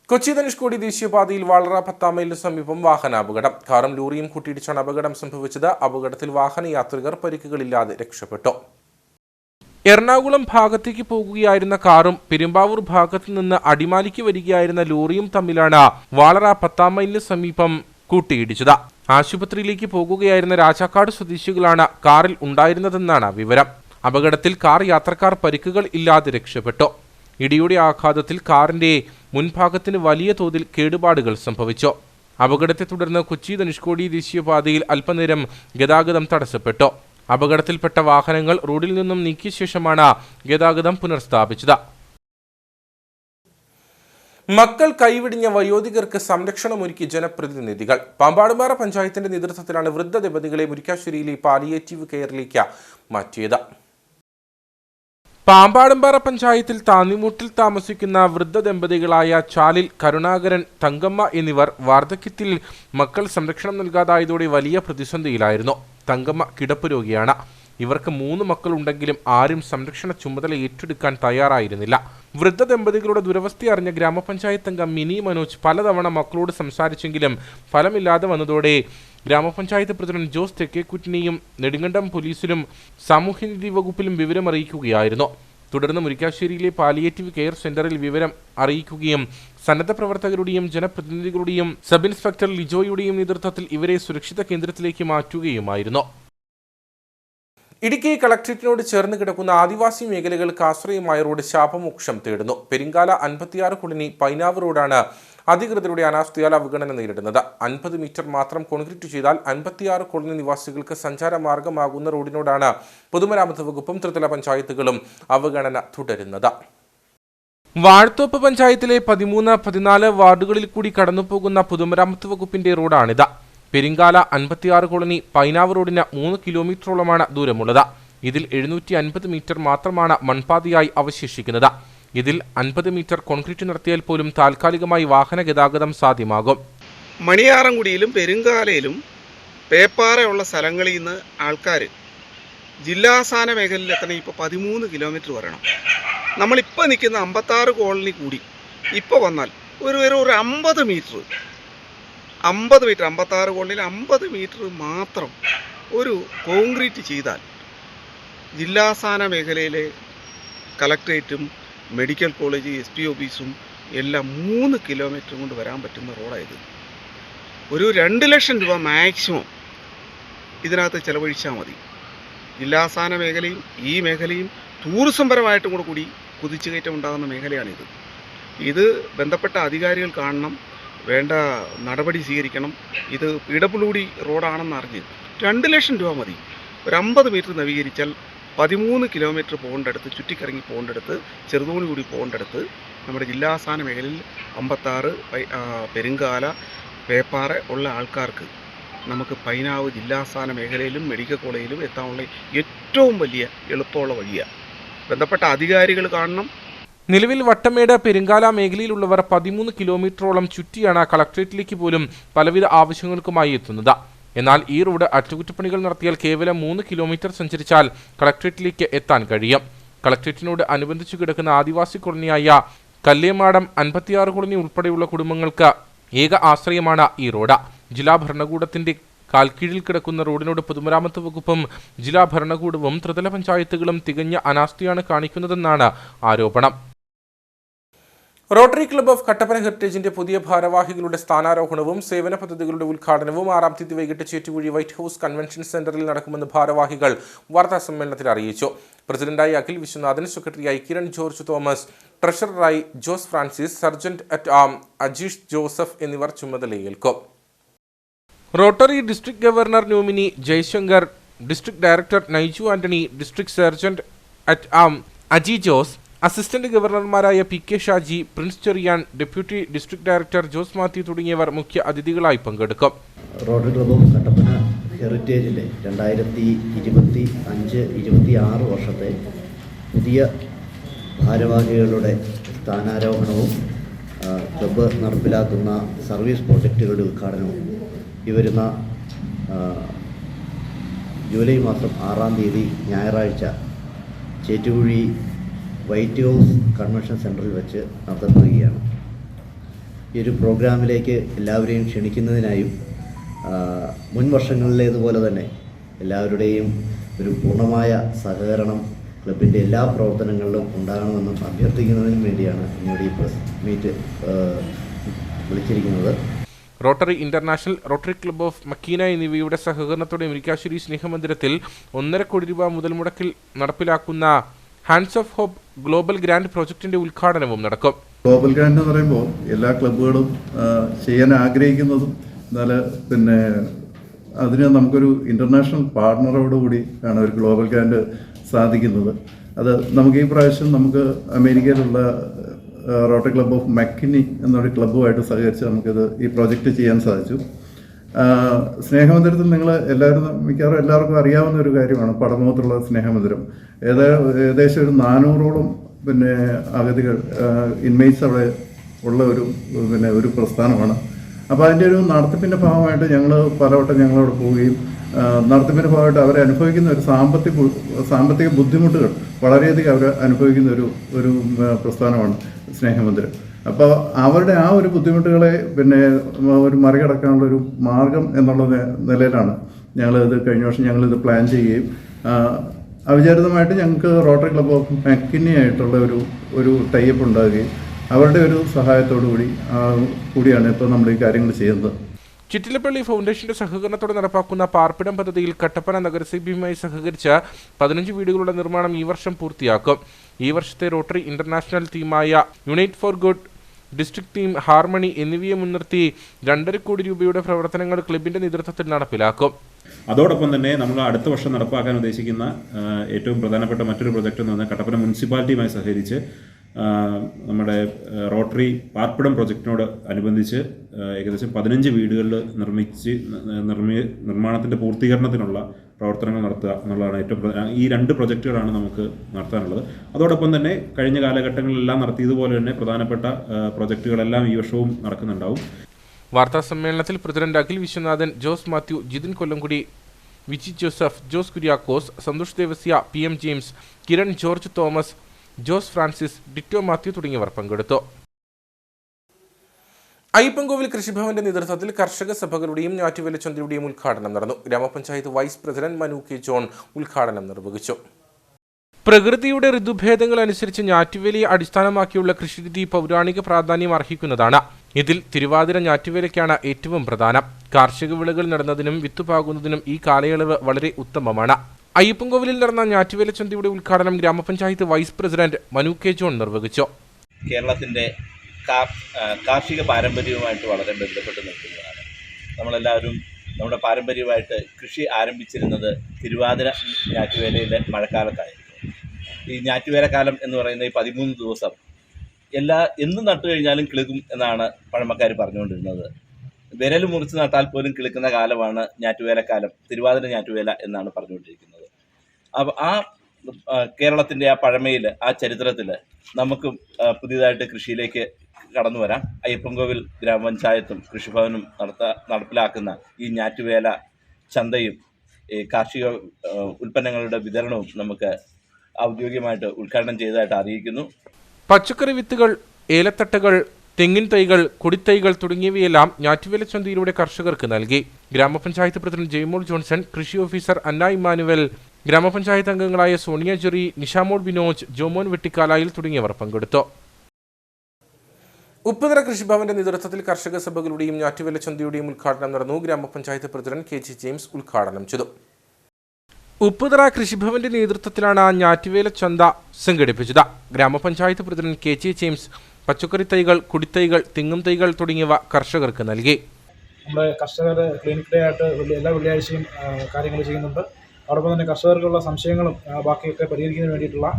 കൊച്ചി ധനുഷ്കോടി ദേശീയപാതയിൽ വാളറ 10 മൈലിന് സമീപം വാഹനാപകടം. കാറും ലോറിയും കൂട്ടിയിടിച്ചാണ് അപകടം സംഭവിച്ചത്. അപകടത്തിൽ വാഹനയാത്രികർ പരിക്കുകളില്ലാതെ രക്ഷപ്പെട്ടു. എറണാകുളം ഭാഗത്തേക്ക് പോകുകയായിരുന്ന കാറും പെരുമ്പാവൂർ ഭാഗത്തു നിന്ന് അടിമാലിക്ക് വരികയായിരുന്ന ലോറിയും തമ്മിലാണ് വാളറ 10 മൈലിന് സമീപം കൂട്ടിയിടിച്ചത്. ആശുപത്രിയിലേക്ക് പോകുകയായിരുന്ന രാജാക്കാട് സ്വദേശികളാണ് കാറിൽ ഉണ്ടായിരുന്നതെന്നാണ് വിവരം. അപകടത്തിൽ കാർ യാത്രക്കാർ പരിക്കുകൾ ഇല്ലാതെ രക്ഷപ്പെട്ടു. ഇടിയുടെ ആഘാതത്തിൽ കാറിന്റെ മുൻഭാഗത്തിന് വലിയ തോതിൽ കേടുപാടുകൾ സംഭവിച്ചു. അപകടത്തെ തുടർന്ന് കൊച്ചി ധനുഷ്കോടി ദേശീയപാതയിൽ അല്പനേരം ഗതാഗതം തടസ്സപ്പെട്ടു. അപകടത്തിൽപ്പെട്ട വാഹനങ്ങൾ റോഡിൽ നിന്നും നീക്കിയ ശേഷമാണ് ഗതാഗതം പുനഃസ്ഥാപിച്ചത്. മക്കൾ കൈവിടിഞ്ഞ വയോധികർക്ക് സംരക്ഷണമൊരുക്കി ജനപ്രതിനിധികൾ. പാമ്പാടുംപാറ പഞ്ചായത്തിന്റെ നേതൃത്വത്തിലാണ് വൃദ്ധ ദമ്പതികളെ മുരിക്കാശ്ശേരിയിലെ പാലിയേറ്റീവ് കെയറിലേക്ക് മാറ്റിയത്. പാമ്പാടുംപാറ പഞ്ചായത്തിൽ താന്നിമൂട്ടിൽ താമസിക്കുന്ന വൃദ്ധ ദമ്പതികളായ ചാലിൽ കരുണാകരൻ, തങ്കമ്മ എന്നിവർ വാർദ്ധക്യത്തിൽ മക്കൾ സംരക്ഷണം നൽകാതായതോടെ വലിയ പ്രതിസന്ധിയിലായിരുന്നു. തങ്കമ്മ കിടപ്പ് രോഗിയാണ്. ഇവർക്ക് 3 മക്കളുണ്ടെങ്കിലും ആരും സംരക്ഷണ ചുമതല ഏറ്റെടുക്കാൻ തയ്യാറായിരുന്നില്ല. വൃദ്ധ ദമ്പതികളുടെ ദുരവസ്ഥ അറിഞ്ഞ ഗ്രാമപഞ്ചായത്ത് അംഗം മിനി മനോജ് പലതവണ മക്കളോട് സംസാരിച്ചെങ്കിലും ഫലമില്ലാതെ വന്നതോടെ ഗ്രാമപഞ്ചായത്ത് പ്രസിഡന്റ് ജോസ് തെക്കേക്കുറ്റിനെയും നെടുങ്കണ്ടം പോലീസിലും സാമൂഹ്യനീതി വകുപ്പിലും വിവരമറിയിക്കുകയായിരുന്നു. തുടർന്ന് മുരിക്കാശ്ശേരിയിലെ പാലിയേറ്റീവ് കെയർ സെന്ററിൽ വിവരം അറിയിക്കുകയും സന്നദ്ധ പ്രവർത്തകരുടെയും ജനപ്രതിനിധികളുടെയും സബ് ഇൻസ്പെക്ടർ ലിജോയുടെയും നേതൃത്വത്തിൽ ഇവരെ സുരക്ഷിത കേന്ദ്രത്തിലേക്ക് മാറ്റുകയുമായിരുന്നു. ഇടുക്കി കളക്ടറേറ്റിനോട് ചേർന്ന് കിടക്കുന്ന ആദിവാസി മേഖലകൾക്ക് ആശ്രയമായ റോഡ് ശാപമോക്ഷം തേടുന്നു. പെരിങ്കാല 56 കോളനി പൈനാവ് റോഡാണ് അധികൃതരുടെ അനാസ്ഥയാൽ അവഗണന നേരിടുന്നത്. 50 മീറ്റർ മാത്രം കോൺക്രീറ്റ് ചെയ്താൽ 56 കോളനി നിവാസികൾക്ക് സഞ്ചാരമാർഗമാകുന്ന റോഡിനോടാണ് പൊതുമരാമത്ത് വകുപ്പും ത്രിതല പഞ്ചായത്തുകളും അവഗണന തുടരുന്നത്. വാഴത്തോപ്പ് പഞ്ചായത്തിലെ 13, 14 വാർഡുകളിൽ കൂടി കടന്നുപോകുന്ന പൊതുമരാമത്ത് വകുപ്പിന്റെ റോഡാണിത്. പെരിങ്കാല 56 കോളനി പൈനാവ് റോഡിന് 3 കിലോമീറ്ററോളമാണ് ദൂരമുള്ളത്. ഇതിൽ 750 മീറ്റർ മാത്രമാണ് മൺപാതയായി അവശേഷിക്കുന്നത്. ഇതിൽ 50 മീറ്റർ കോൺക്രീറ്റ് നടത്തിയാൽ പോലും താൽക്കാലികമായി വാഹന ഗതാഗതം സാധ്യമാകും. മണിയാറൻകുടിയിലും പെരുങ്കാലയിലും പേപ്പാറയുള്ള സ്ഥലങ്ങളിൽ നിന്ന് ആൾക്കാർ ജില്ലാസാന മേഖലയിലെത്തണം. ഇപ്പോൾ 13 കിലോമീറ്റർ വരണം. നമ്മളിപ്പോൾ നിൽക്കുന്ന 56 കോളനി കൂടി ഇപ്പോൾ വന്നാൽ ഒരു 50 മീറ്റർ 56 കോളനിയിൽ 50 മീറ്റർ മാത്രം ഒരു കോൺക്രീറ്റ് ചെയ്താൽ ജില്ലാസാന മേഖലയിലെ കളക്ട്രേറ്റും മെഡിക്കൽ കോളേജ് SP ഓഫീസും എല്ലാം 3 കിലോമീറ്റർ കൊണ്ട് വരാൻ പറ്റുന്ന റോഡായത്. ഒരു 2 ലക്ഷം രൂപ മാക്സിമം ഇതിനകത്ത് ചിലവഴിച്ചാൽ മതി. ജില്ലാസാന മേഖലയും ഈ മേഖലയും ടൂറിസം പരമായിട്ടും കൂടി കുതിച്ചുകയറ്റം ഉണ്ടാകുന്ന മേഖലയാണിത്. ഇത് ബന്ധപ്പെട്ട അധികാരികൾ കാണണം, വേണ്ട നടപടി സ്വീകരിക്കണം. ഇത് PWD റോഡാണെന്ന് അറിഞ്ഞ് 2 ലക്ഷം രൂപ മതി. ഒരു 50 മീറ്റർ നവീകരിച്ചാൽ 13 കിലോമീറ്റർ പോകേണ്ടടുത്ത്, ചുറ്റിക്കറങ്ങി പോകേണ്ടടുത്ത്, ചെറുതോണി കൂടി പോകേണ്ടടുത്ത് നമ്മുടെ ജില്ലാസാന മേഖലയിൽ 56, പെരുങ്കാല, പേപ്പാറ ഉള്ള ആൾക്കാർക്ക് നമുക്ക് പൈനാവ് ജില്ലാസാന മേഖലയിലും മെഡിക്കൽ കോളേജിലും എത്താനുള്ള ഏറ്റവും വലിയ എളുപ്പമുള്ള വഴിയാണ്. ബന്ധപ്പെട്ട അധികാരികൾ കാണണം. നിലവിൽ വട്ടമേട് പെരുങ്കാല മേഖലയിലുള്ളവർ 13 കിലോമീറ്ററോളം ചുറ്റിയാണ് കളക്ട്രേറ്റിലേക്ക് പോലും പലവിധ ആവശ്യങ്ങൾക്കുമായി എത്തുന്നത്. എന്നാൽ ഈ റോഡ് അറ്റകുറ്റപ്പണികൾ നടത്തിയാൽ കേവലം 3 കിലോമീറ്റർ സഞ്ചരിച്ചാൽ കളക്ട്രേറ്റിലേക്ക് എത്താൻ കഴിയും. കളക്ട്രേറ്റിനോട് അനുബന്ധിച്ചു കിടക്കുന്ന ആദിവാസി കോളനിയായ കല്ലേമാടം 56 കോളനി ഉൾപ്പെടെയുള്ള കുടുംബങ്ങൾക്ക് ഏക ആശ്രയമാണ് ഈ റോഡ്. ജില്ലാ ഭരണകൂടത്തിന്റെ കാൽക്കീഴിൽ കിടക്കുന്ന റോഡിനോട് പൊതുമരാമത്ത് വകുപ്പും ജില്ലാ ഭരണകൂടവും ത്രിതല പഞ്ചായത്തുകളും തികഞ്ഞ അനാസ്ഥയാണ് കാണിക്കുന്നതെന്നാണ് ആരോപണം. റോട്ടറി ക്ലബ്ബ് ഓഫ് കട്ടപ്പന ഹെറിറ്റേജിന്റെ പുതിയ ഭാരവാഹികളുടെ സ്ഥാനാരോഹണവും സേവന പദ്ധതികളുടെ ഉദ്ഘാടനവും 6-ാം തീയതി വൈകിട്ട് ചേറ്റുകുഴി വൈറ്റ് ഹൌസ് കൺവെൻഷൻ സെന്ററിൽ നടക്കുമെന്ന് ഭാരവാഹികൾ വാർത്താസമ്മേളനത്തിൽ അറിയിച്ചു. പ്രസിഡന്റായി അഖിൽ വിശ്വനാഥൻ, സെക്രട്ടറിയായി കിരൺ ജോർജ് തോമസ്, ട്രഷററായി ജോസ് ഫ്രാൻസിസ്, സർജന്റ് അറ്റ് അജീഷ് ജോസഫ് എന്നിവർ ചുമതലയേൽക്കും. Rotary district governor nominee Jayashankar, district director Naiju Antony, district sergeant at Aji Jose, assistant ഗവർണർമാരായ PK Shaji, Prince Cherian, deputy district director Jose Mathew തുടങ്ങിയവർ മുഖ്യ അതിഥികളായി പങ്കെടുക്കും. റോട്ടറി ക്ലബ്ബ് ഓഫ് കട്ടപ്പന ഹെറിറ്റേജിലെ 2025-26 വർഷത്തെ പുതിയ ഭാരവാഹികളുടെ സ്ഥാനാരോഹണവും ക്ലബ്ബ് നടപ്പിലാക്കുന്ന സർവീസ് പ്രോജക്റ്റുകളുടെ ഉദ്ഘാടനവും ഈ വരുന്ന ജൂലൈ മാസം 6-ാം തീയതി ഞായറാഴ്ച ചേറ്റുകുഴി വൈറ്റ് ഹൗസ് കൺവെൻഷൻ സെൻറ്ററിൽ വെച്ച് നടത്തപ്പെടുകയാണ്. ഈ ഒരു പ്രോഗ്രാമിലേക്ക് എല്ലാവരെയും ക്ഷണിക്കുന്നതിനായും മുൻ വർഷങ്ങളിലേതുപോലെ തന്നെ എല്ലാവരുടെയും ഒരു പൂർണ്ണമായ സഹകരണം ക്ലബിൻ്റെ എല്ലാ പ്രവർത്തനങ്ങളിലും ഉണ്ടാകണമെന്നും അഭ്യർത്ഥിക്കുന്നതിനും വേണ്ടിയാണ് ഇന്നിവിടെ ഈ പ്രസ് മീറ്റ് വിളിച്ചിരിക്കുന്നത്. Rotary International, Rotary club of Makkeena എന്നിവയുടെ സഹകരണത്തോടെ മുരിക്കാശ്ശേരി സ്നേഹമന്ദിരത്തിൽ 1.5 കോടി രൂപ മുതൽ മുടക്കിൽ നടപ്പിലാക്കുന്ന hands of hope global grand പ്രോജക്റ്റിന്റെ ഉദ്ഘാടനവും നടക്കും. ഗ്ലോബൽ ഗ്രാൻഡ് എന്ന് പറയുമ്പോൾ എല്ലാ ക്ലബ്ബുകളും ചെയ്യാൻ ആഗ്രഹിക്കുന്നതും എന്നാൽ പിന്നെ അതിന് നമുക്കൊരു ഇൻ്റർനാഷണൽ പാർട്ട്ണറോടുകൂടി ആണ് ഒരു ഗ്ലോബൽ ഗ്രാൻഡ് സാധിക്കുന്നത്. അത് നമുക്ക് ഈ പ്രാവശ്യം നമുക്ക് അമേരിക്കയിലുള്ള റോട്ടറി ക്ലബ്ബ് ഓഫ് മക്കിനി എന്നൊരു ക്ലബ്ബുമായിട്ട് സഹകരിച്ച് നമുക്കിത് ഈ പ്രോജക്റ്റ് ചെയ്യാൻ സാധിച്ചു. സ്നേഹമന്ദിരത്തിൽ നിങ്ങൾ മിക്കവാറും എല്ലാവർക്കും അറിയാവുന്ന ഒരു കാര്യമാണ് പടമുഖത്തുള്ള സ്നേഹമന്ദിരം. ഏകദേശം ഒരു 400ഓളം പിന്നെ അഗതികൾ ഇൻമേറ്റ്സ് അവിടെ ഉള്ള ഒരു പ്രസ്ഥാനമാണ്. അപ്പോൾ അതിൻ്റെ ഒരു നടത്തിപ്പിൻ്റെ ഭാഗമായിട്ട് ഞങ്ങൾ പലവട്ടം ഞങ്ങളവിടെ പോവുകയും നടത്തിപ്പിൻ്റെ ഭാഗമായിട്ട് അവരെ അനുഭവിക്കുന്ന ഒരു സാമ്പത്തിക ബുദ്ധിമുട്ടുകൾ വളരെയധികം അവർ അനുഭവിക്കുന്ന ഒരു പ്രസ്ഥാനമാണ് സ്നേഹമന്ദിരം. അപ്പോൾ അവരുടെ ആ ഒരു ബുദ്ധിമുട്ടുകളെ പിന്നെ ഒരു മറികടക്കാനുള്ള ഒരു മാർഗം എന്നുള്ള നിലയിലാണ് ഞങ്ങളിത് കഴിഞ്ഞ വർഷം ഞങ്ങളിത് പ്ലാൻ ചെയ്യുകയും അവിചാരിതമായിട്ട് ഞങ്ങൾക്ക് റോട്ടറി ക്ലബ്ബ് ഓഫ് മക്കിനിയായിട്ടുള്ള ഒരു ടൈപ്പ് ഉണ്ടാകുകയും അവരുടെ ഒരു സഹായത്തോടു കൂടിയാണ് ഇപ്പോൾ നമ്മൾ ഈ കാര്യങ്ങൾ ചെയ്യുന്നത്. ചിറ്റിലപ്പള്ളി ഫൗണ്ടേഷന്റെ സഹകരണത്തോടെ നടപ്പാക്കുന്ന പാർപ്പിടം പദ്ധതിയിൽ കട്ടപ്പന നഗരസഭയുമായി സഹകരിച്ച് 15 വീടുകളുടെ നിർമ്മാണം ഈ വർഷം പൂർത്തിയാക്കും. ഈ വർഷത്തെ റോട്ടറി ഇന്റർനാഷണൽ ടീമായ unite four good, district team harmony എന്നിവയെ മുൻനിർത്തി 2.5 കോടി രൂപയുടെ പ്രവർത്തനങ്ങൾ ക്ലബിന്റെ നേതൃത്വത്തിൽ നടപ്പിലാക്കും. അതോടൊപ്പം തന്നെ നമ്മൾ അടുത്ത വർഷം നടപ്പാക്കാൻ ഉദ്ദേശിക്കുന്ന ഏറ്റവും പ്രധാനപ്പെട്ട മറ്റൊരു പ്രൊജക്റ്റ് എന്ന് പറഞ്ഞാൽ കട്ടപ്പന മുനിസിപ്പാലിറ്റിയുമായി സഹകരിച്ച് നമ്മുടെ റോട്ടറി പാർപ്പിടം പ്രൊജക്റ്റിനോട് അനുബന്ധിച്ച് ഏകദേശം 15 വീടുകളിൽ നിർമ്മാണത്തിൻ്റെ പൂർത്തീകരണത്തിനുള്ള പ്രവർത്തനങ്ങൾ നടത്തുക എന്നുള്ളതാണ് ഈ 2 പ്രൊജക്റ്റുകളാണ് നമുക്ക് നടത്താനുള്ളത്. അതോടൊപ്പം തന്നെ കഴിഞ്ഞ കാലഘട്ടങ്ങളിലെല്ലാം നടത്തിയതുപോലെ തന്നെ പ്രധാനപ്പെട്ട പ്രൊജക്റ്റുകളെല്ലാം ഈ വർഷവും നടക്കുന്നുണ്ടാവും. വാർത്താ സമ്മേളനത്തിൽ പ്രസിഡന്റ് അഖിൽ വിശ്വനാഥൻ, ജോസ് മാത്യു, ജിതിൻ കൊല്ലംകുടി, വിജി ജോസഫ്, ജോസ് കുര്യാക്കോസ്, സന്തോഷ് ദേവസ്യ, PM ജെയിംസ്, കിരൺ ജോർജ് തോമസ്, ജോസ് ഫ്രാൻസിസ്, ഡിറ്റോ മാത്യു തുടങ്ങിയവർ പങ്കെടുത്തു. അയ്യപ്പൻകോവിൽ കൃഷിഭവന്റെ നേതൃത്വത്തിൽ കർഷക സഭകളുടെയും ഞാറ്റുവേല ചന്തയുടെയും ഉദ്ഘാടനം നടന്നു. ഗ്രാമപഞ്ചായത്ത് vice president Manu K John ഉദ്ഘാടനം നിർവഹിച്ചു. പ്രകൃതിയുടെ ഋതുഭേദങ്ങൾ അനുസരിച്ച് ഞാറ്റുവേലയെ അടിസ്ഥാനമാക്കിയുള്ള കൃഷിരീതി പൗരാണിക പ്രാധാന്യം അർഹിക്കുന്നതാണ്. ഇതിൽ തിരുവാതിര ഞാറ്റുവേലയ്ക്കാണ് ഏറ്റവും പ്രധാനം. കാർഷിക വിളകൾ നടുന്നതിനും വിത്തുപാകുന്നതിനും ഈ കാലയളവ് വളരെ ഉത്തമമാണ്. അയ്യപ്പൻകോവിലിൽ നടന്ന ഞാറ്റുവേല ചന്തയുടെ ഉദ്ഘാടനം ഗ്രാമപഞ്ചായത്ത് vice president Manu K John നിർവഹിച്ചു. കേരളത്തിൻ്റെ കാർഷിക പാരമ്പര്യവുമായിട്ട് വളരെ ബന്ധപ്പെട്ട് നിൽക്കുന്നതാണ്. നമ്മളെല്ലാവരും നമ്മുടെ പാരമ്പര്യമായിട്ട് കൃഷി ആരംഭിച്ചിരുന്നത് തിരുവാതിര ഞാറ്റുവേലയിലെ മഴക്കാലത്തായിരുന്നു. ഈ ഞാറ്റുവേലക്കാലം എന്ന് പറയുന്ന ഈ 13 ദിവസം എന്ത് നട്ടു കഴിഞ്ഞാലും കിളുക്കും എന്നാണ് പഴമക്കാർ പറഞ്ഞുകൊണ്ടിരുന്നത്. വിരൽ മുറിച്ച് നട്ടാൽ പോലും കിളുക്കുന്ന കാലമാണ് ഞാറ്റുവേലക്കാലം, തിരുവാതിര ഞാറ്റുവേല എന്നാണ് പറഞ്ഞുകൊണ്ടിരിക്കുന്നത്. അപ്പോൾ ആ കേരളത്തിൻ്റെ ആ പഴമയിൽ, ആ ചരിത്രത്തിൽ നമുക്കും പുതിയതായിട്ട് കൃഷിയിലേക്ക് കടന്നു വരാം. അയ്യപ്പൻകോവിൽ ഗ്രാമപഞ്ചായത്തും കൃഷിഭവനും നടപ്പിലാക്കുന്ന ഈ ഞാറ്റുവേല ചന്തയും ഈ കാർഷിക ഉൽപ്പന്നങ്ങളുടെ വിതരണവും നമുക്ക് ഔദ്യോഗികമായിട്ട് ഉദ്ഘാടനം ചെയ്തതായിട്ട് അറിയിക്കുന്നു. പച്ചക്കറി വിത്തുകൾ, ഏലത്തട്ടകൾ, തെങ്ങിൻ തൈകൾ, കൊടിത്തൈകൾ തുടങ്ങിയവയെല്ലാം ഞാറ്റുവേല ചന്തയിലൂടെ കർഷകർക്ക് നൽകി. ഗ്രാമപഞ്ചായത്ത് പ്രസിഡന്റ് ജെയ്മോൾ ജോൺസൺ, കൃഷി ഓഫീസർ അന്ന ഇമ്മാനുവൽ, ഗ്രാമപഞ്ചായത്ത് അംഗങ്ങളായ സോണിയ ജെറി, നിഷാമോൾ ബിനോജ്, ജോമോൻ വെട്ടിക്കാലായിൽ തുടങ്ങിയവർ പങ്കെടുത്തു. ഉപ്പുതറ കൃഷിഭവന്റെ നേതൃത്വത്തിൽ കർഷക സഭകളുടെയും ഞാറ്റുവേല ചന്തയുടെയും ഉദ്ഘാടനം നടന്നു. ഗ്രാമപഞ്ചായത്ത് പ്രസിഡന്റ് KG ജെയിംസ് ഉദ്ഘാടനം ചെയ്തു. ഉപ്പുതറ കൃഷിഭവന്റെ നേതൃത്വത്തിലാണ് ഞാറ്റുവേല ചന്ത സംഘടിപ്പിച്ചത്. ഗ്രാമപഞ്ചായത്ത് പ്രസിഡന്റ് KG ജെയിംസ് പച്ചക്കറി തൈകൾ, കുടിത്തൈകൾ, തെങ്ങും തൈകൾ തുടങ്ങിയവ കർഷകർക്ക് നൽകി. നമ്മുടെ കർഷകർ ക്ലിനിക് ഡേ ആയിട്ട് എല്ലാ വെള്ളിയാഴ്ചയും കാര്യങ്ങൾ ചെയ്യുന്നുണ്ട്. അതോടൊപ്പം തന്നെ കർഷകർക്കുള്ള സംശയങ്ങളും ബാക്കിയൊക്കെ പരിഹരിക്കുന്നതിന് വേണ്ടിയിട്ടുള്ള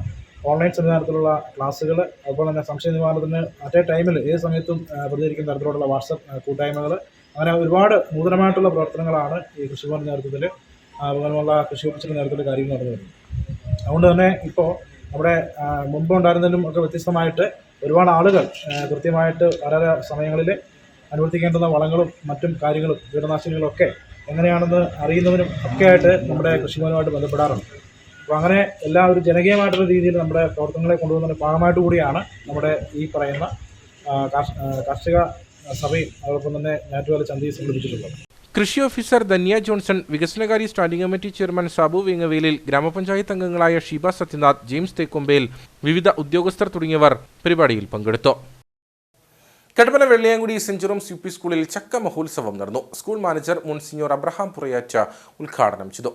ഓൺലൈൻ സംവിധാനത്തിലുള്ള ക്ലാസ്സുകൾ, അതുപോലെ തന്നെ സംശയ നിവാരണത്തിന് ടൈമിൽ ഏത് സമയത്തും പ്രതികരിക്കുന്ന തരത്തിലുള്ള വാട്സപ്പ് കൂട്ടായ്മകൾ, അങ്ങനെ ഒരുപാട് നൂതനമായിട്ടുള്ള പ്രവർത്തനങ്ങളാണ് ഈ കൃഷിഭവൻ്റെ നേതൃത്വത്തിൽ അതുപോലുള്ള കൃഷി ഓഫീസിൻ്റെ നേതൃത്വത്തിൽ കാര്യങ്ങൾ നടന്നു വരുന്നത്. അതുകൊണ്ട് തന്നെ ഇപ്പോൾ നമ്മുടെ മുമ്പ് ഉണ്ടായിരുന്നതിലും ഒക്കെ വ്യത്യസ്തമായിട്ട് ഒരുപാട് ആളുകൾ കൃത്യമായിട്ട് വളരെ സമയങ്ങളിൽ അനുവർത്തിക്കേണ്ടുന്ന വളങ്ങളും മറ്റും കാര്യങ്ങളും കീടനാശിനികളും ഒക്കെ എങ്ങനെയാണെന്ന് അറിയുന്നതിനും ഒക്കെ ആയിട്ട് നമ്മുടെ കൃഷിഭവനുമായിട്ട് ബന്ധപ്പെടാറുണ്ട്. അപ്പോൾ അങ്ങനെ എല്ലാ ഒരു ജനകീയമായിട്ടുള്ള രീതിയിൽ നമ്മുടെ പ്രവർത്തനങ്ങളെ കൊണ്ടുപോകുന്നതിൻ്റെ ഭാഗമായിട്ട് കൂടിയാണ് നമ്മുടെ ഈ പറയുന്ന കാർഷിക സഭയും അതോടൊപ്പം തന്നെ ഞാറ്റുവേല ചന്തയും സംഘടിപ്പിച്ചിട്ടുള്ളത്. കൃഷി ഓഫീസർ ധന്യ ജോൺസൺ, വികസനകാര്യ standing committee chairman Sabu Vengavelil, ഗ്രാമപഞ്ചായത്ത് അംഗങ്ങളായ ഷീബ സത്യനാഥ്, ജെയിംസ് തേക്കൊമ്പേൽ, വിവിധ ഉദ്യോഗസ്ഥർ തുടങ്ങിയവർ പരിപാടിയിൽ പങ്കെടുത്തു. Kattappana Velliyamkudy saint Jerome's U P സ്കൂളിൽ ചക്ക മഹോത്സവം നടന്നു. School manager monsignor Abraham Purayatt ഉദ്ഘാടനം ചെയ്തു.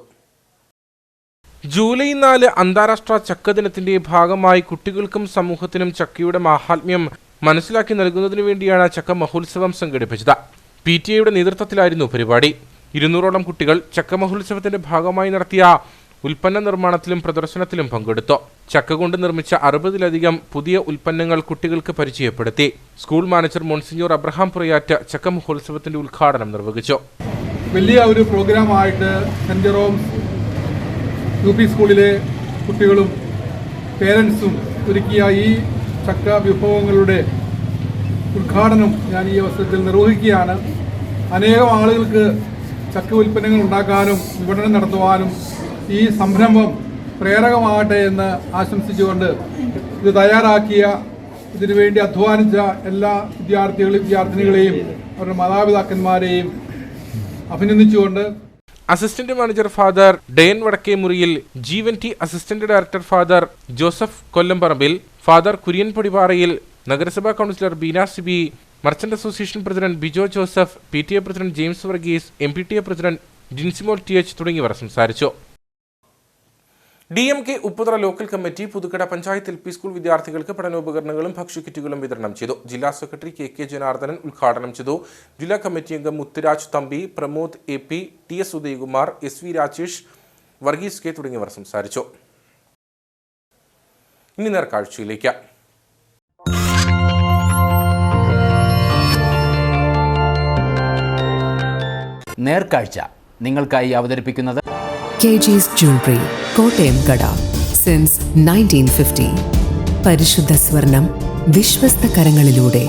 ജൂലൈ 4 അന്താരാഷ്ട്ര ചക്ക ദിനത്തിന്റെ ഭാഗമായി കുട്ടികൾക്കും സമൂഹത്തിനും ചക്കയുടെ മാഹാത്മ്യം മനസ്സിലാക്കി നൽകുന്നതിനു വേണ്ടിയാണ് ചക്ക മഹോത്സവം സംഘടിപ്പിച്ചത്. PTA നേതൃത്വത്തിലായിരുന്നു പരിപാടി. 200ഓളം കുട്ടികൾ ചക്ക മഹോത്സവത്തിന്റെ ഭാഗമായി നടത്തിയ ഉൽപ്പന്ന നിർമ്മാണത്തിലും പ്രദർശനത്തിലും പങ്കെടുത്തു. ചക്ക കൊണ്ട് നിർമ്മിച്ച 60-ലധികം പുതിയ ഉൽപ്പന്നങ്ങൾ കുട്ടികൾക്ക് പരിചയപ്പെടുത്തി. സ്കൂൾ മാനേജർ മോൺസിഞ്ഞോർ അബ്രഹാം പുറയാറ്റ ചക്ക മഹോത്സവത്തിന്റെ ഉദ്ഘാടനം നിർവഹിച്ചു. വലിയ ഒരു പ്രോഗ്രാമായിട്ട് സെന്റ് ജെറോംസ് യു പി സ്കൂളിലെ കുട്ടികളും പേരൻസും ഒരുക്കിയ ഈ ചക്ക വിഭവങ്ങളുടെ ഉദ്ഘാടനം ഞാൻ ഈ അവസരത്തിൽ നിർവഹിക്കുകയാണ്. അനേകം ആളുകൾക്ക് ചക്ക ഉൽപ്പന്നങ്ങൾ ഉണ്ടാക്കാനും വിപണനം നടത്തുവാനും ഈ സംരംഭം പ്രേരകമാകട്ടെ എന്ന് ആശംസിച്ചുകൊണ്ട് ഇത് തയ്യാറാക്കിയ, ഇതിനുവേണ്ടി അധ്വാനിച്ച എല്ലാ വിദ്യാർത്ഥിനികളെയും അവരുടെ മാതാപിതാക്കന്മാരെയും അഭിനന്ദിച്ചുകൊണ്ട് assistant manager father Dayan Vadakkemuriyil, GNT assistant director father Joseph Kollamparambil, father Kurian Podiparayil, നഗരസഭാ councillor Beena Siby, merchant association president Bijo Joseph, PTA president James Varghese, MPTA president Jinsimol TH തുടങ്ങിയവർ സംസാരിച്ചു. DMK Upputhara local committee Puthukkada panchayat LP school വിദ്യാർത്ഥികൾക്ക് പഠനോപകരണങ്ങളും ഭക്ഷ്യക്കിറ്റുകളും വിതരണം ചെയ്തു. ജില്ലാ സെക്രട്ടറി KK ജനാർദ്ദനൻ ഉദ്ഘാടനം ചെയ്തു. ജില്ലാ കമ്മിറ്റി അംഗം Muthuraj Thampi, Pramod AP, TS Udayakumar, SV Rajesh, Varghese K തുടങ്ങിയവർ സംസാരിച്ചു. ഇനി നേർക്കാഴ്ചയിലേക്ക്. നേർക്കാഴ്ച നിങ്ങൾക്കായി അവതരിപ്പിക്കുന്നത് KG's Jewelry, കോട്ടയം കട, സിൻസ് 1950. പരിശുദ്ധ സ്വർണം വിശ്വസ്ത കരങ്ങളിലൂടെ.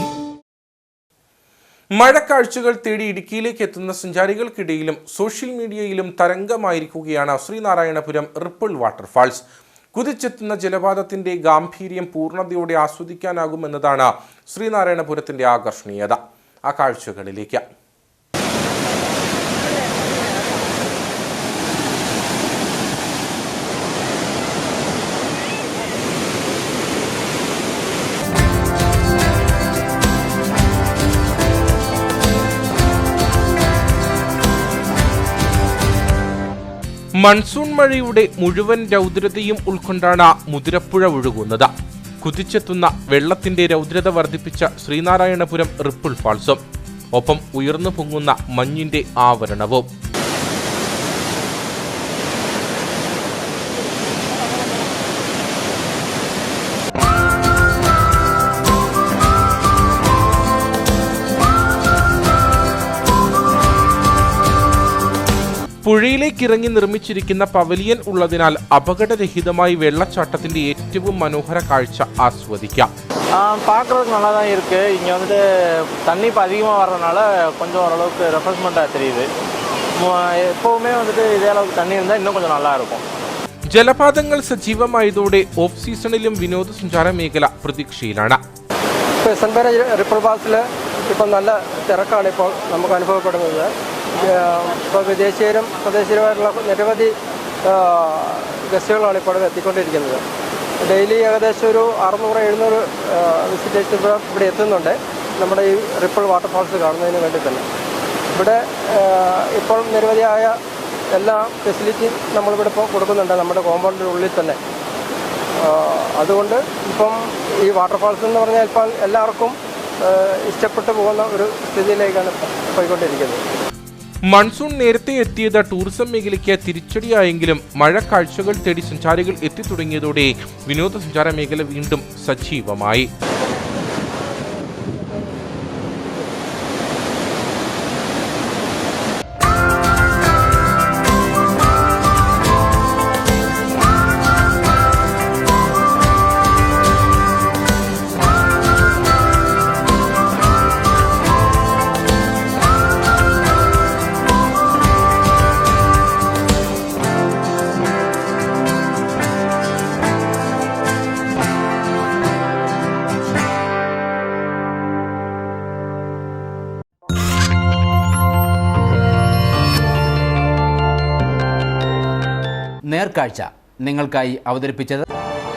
മഴക്കാഴ്ചകൾ തേടി ഇടുക്കിയിലേക്ക് എത്തുന്ന സഞ്ചാരികൾക്കിടയിലും സോഷ്യൽ മീഡിയയിലും തരംഗമായിരിക്കുകയാണ് ശ്രീനാരായണപുരം റിപ്പിൾ വാട്ടർഫാൾസ്. കുതിച്ചെത്തുന്ന ജലപാതത്തിന്റെ ഗാംഭീര്യം പൂർണ്ണതയോടെ ആസ്വദിക്കാനാകുമെന്നതാണ് ശ്രീനാരായണപുരത്തിന്റെ ആകർഷണീയത. ആ കാഴ്ചകളിലേക്ക്. മൺസൂൺ മഴയുടെ മുഴുവൻ രൗദ്രതയും ഉൾക്കൊണ്ടാണ് മുതിരപ്പുഴ ഒഴുകുന്നത്. കുതിച്ചെത്തുന്ന വെള്ളത്തിന്റെ രൗദ്രത വർദ്ധിപ്പിച്ച ശ്രീനാരായണപുരം റിപ്പിൾ ഫാൾസും ഒപ്പം ഉയർന്നു പൊങ്ങുന്ന മഞ്ഞിന്റെ ആവരണവും. പുഴയിലേക്ക് ഇറങ്ങി നിർമ്മിച്ചിരിക്കുന്ന പവലിയൻ ഉള്ളതിനാൽ അപകടരഹിതമായി വെള്ളച്ചാട്ടത്തിന്റെ ഏറ്റവും മനോഹര കാഴ്ച ആസ്വദിക്കാം. பார்க்குறதுக்கு நல்லா தான் இருக்குது. இங்கே வந்துட்டு தண்ணி இப்போ அதிகமாக வர்றதுனால கொஞ்சம் ஓரளவுக்கு ரெஃப்ரெஷ்மெண்ட்டாக தெரியுது. எப்போவுமே வந்துட்டு இதே அளவுக்கு தண்ணி இருந்தால் இன்னுം கொஞ்சம் நல்லா இருக்கும். ജലപാതങ്ങൾ സജീവമായതോടെ ഓഫ് സീസണിലും വിനോദസഞ്ചാര മേഖല പ്രതീക്ഷയിലാണ്. ഇപ്പോൾ സെൻറ്റ് മേരീസ് റിപ്പിൾ ഫാൾസിൽ ഇപ്പം നല്ല തിരക്കാണ് ഇപ്പോൾ നമുക്ക് അനുഭവപ്പെടുന്നത്. ഇപ്പോൾ വിദേശീയരും സ്വദേശീയരുമായിട്ടുള്ള നിരവധി ഗസ്റ്റുകളാണ് ഇപ്പോൾ എത്തിക്കൊണ്ടിരിക്കുന്നത്. ഡെയിലി ഏകദേശം ഒരു 600-700 വിസിറ്റേഴ്സ് ഇവിടെ എത്തുന്നുണ്ട് നമ്മുടെ ഈ റിപ്പിൾ വാട്ടർഫാൾസ് കാണുന്നതിന് വേണ്ടി തന്നെ. ഇവിടെ ഇപ്പോൾ നിരവധിയായ എല്ലാ ഫെസിലിറ്റിയും നമ്മളിവിടെ ഇപ്പോൾ കൊടുക്കുന്നുണ്ട് നമ്മുടെ കോമ്പൗണ്ടിൻ്റെ ഉള്ളിൽ തന്നെ. അതുകൊണ്ട് ഇപ്പം ഈ വാട്ടർഫാൾസ് എന്ന് പറഞ്ഞാൽ ഇപ്പം എല്ലാവർക്കും ഇഷ്ടപ്പെട്ടു പോകുന്ന ഒരു സ്ഥിതിയിലേക്കാണ് പോയിക്കൊണ്ടിരിക്കുന്നത്. മൺസൂൺ നേരത്തെ എത്തിയത് ടൂറിസം മേഖലയ്ക്ക് തിരിച്ചടിയായെങ്കിലും മഴ കാഴ്ചകൾ തേടി സഞ്ചാരികൾ എത്തിത്തുടങ്ങിയതോടെ വിനോദസഞ്ചാര മേഖല വീണ്ടും സജീവമായി. നേർക്കാഴ്ച നിങ്ങൾക്കായി അവതരിപ്പിച്ചത്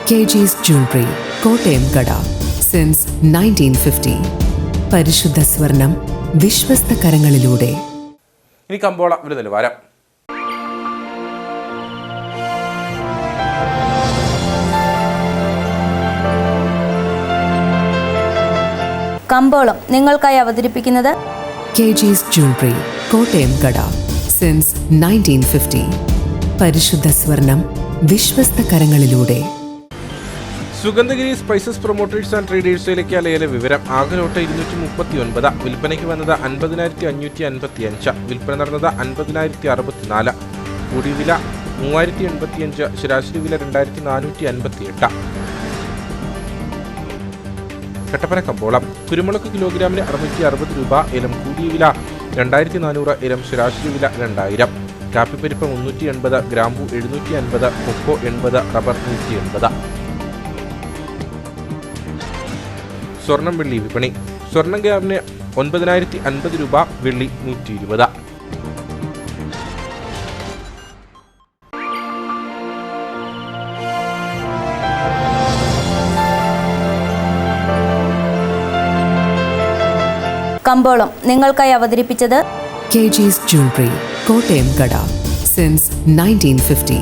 KG's Jewelry, കോട്ടയം കട. Since 1950. പരിശുദ്ധ സ്വർണം വിശ്വസ്ത കരങ്ങളിലൂടെ. ഇനി കമ്പോള വില നിലവാരം. കമ്പോളം നിങ്ങൾക്കായി അവതരിപ്പിക്കുന്നത് KG's Jewelry, കോട്ടയം കട. Since 1950. പരിശുദ്ധ സ്വർണം വിശ്വസ്ത കരങ്ങളിലൂടെ. സുഗന്ധഗിരി സ്പൈസസ് പ്രൊമോട്ടേഴ്സ് ആൻഡ് ട്രേഡേഴ്സിലേക്ക് ലേല വിവരം. ആകെ ലോട്ട് 239, വിൽപ്പനയ്ക്ക് വന്നത് 50,555, വിൽപ്പന നടന്നത് 50,064, കൂടിയ വില 3,085, ശരാശരി വില 2,458. കട്ടപ്പന കമ്പോളം. കുരുമുളക് കിലോഗ്രാമിന് 660 രൂപ, ഏലം കൂടിയ വില 2,400, ഏലം ശരാശരി വില 2,000. കാപ്പിപ്പരിപ്പ് 380, ഗ്രാമ്പു 750, കൊക്കോ 80, റബ്ബർ 180. സ്വർണം വെള്ളി വിപണി. സ്വർണം ഗ്രാമിന് 9,050 രൂപ, വെള്ളി 120. കമ്പോളം നിങ്ങൾക്കായി അവതരിപ്പിച്ചത് KG's Jewelry, കോട്ടയം കട. Since 1950.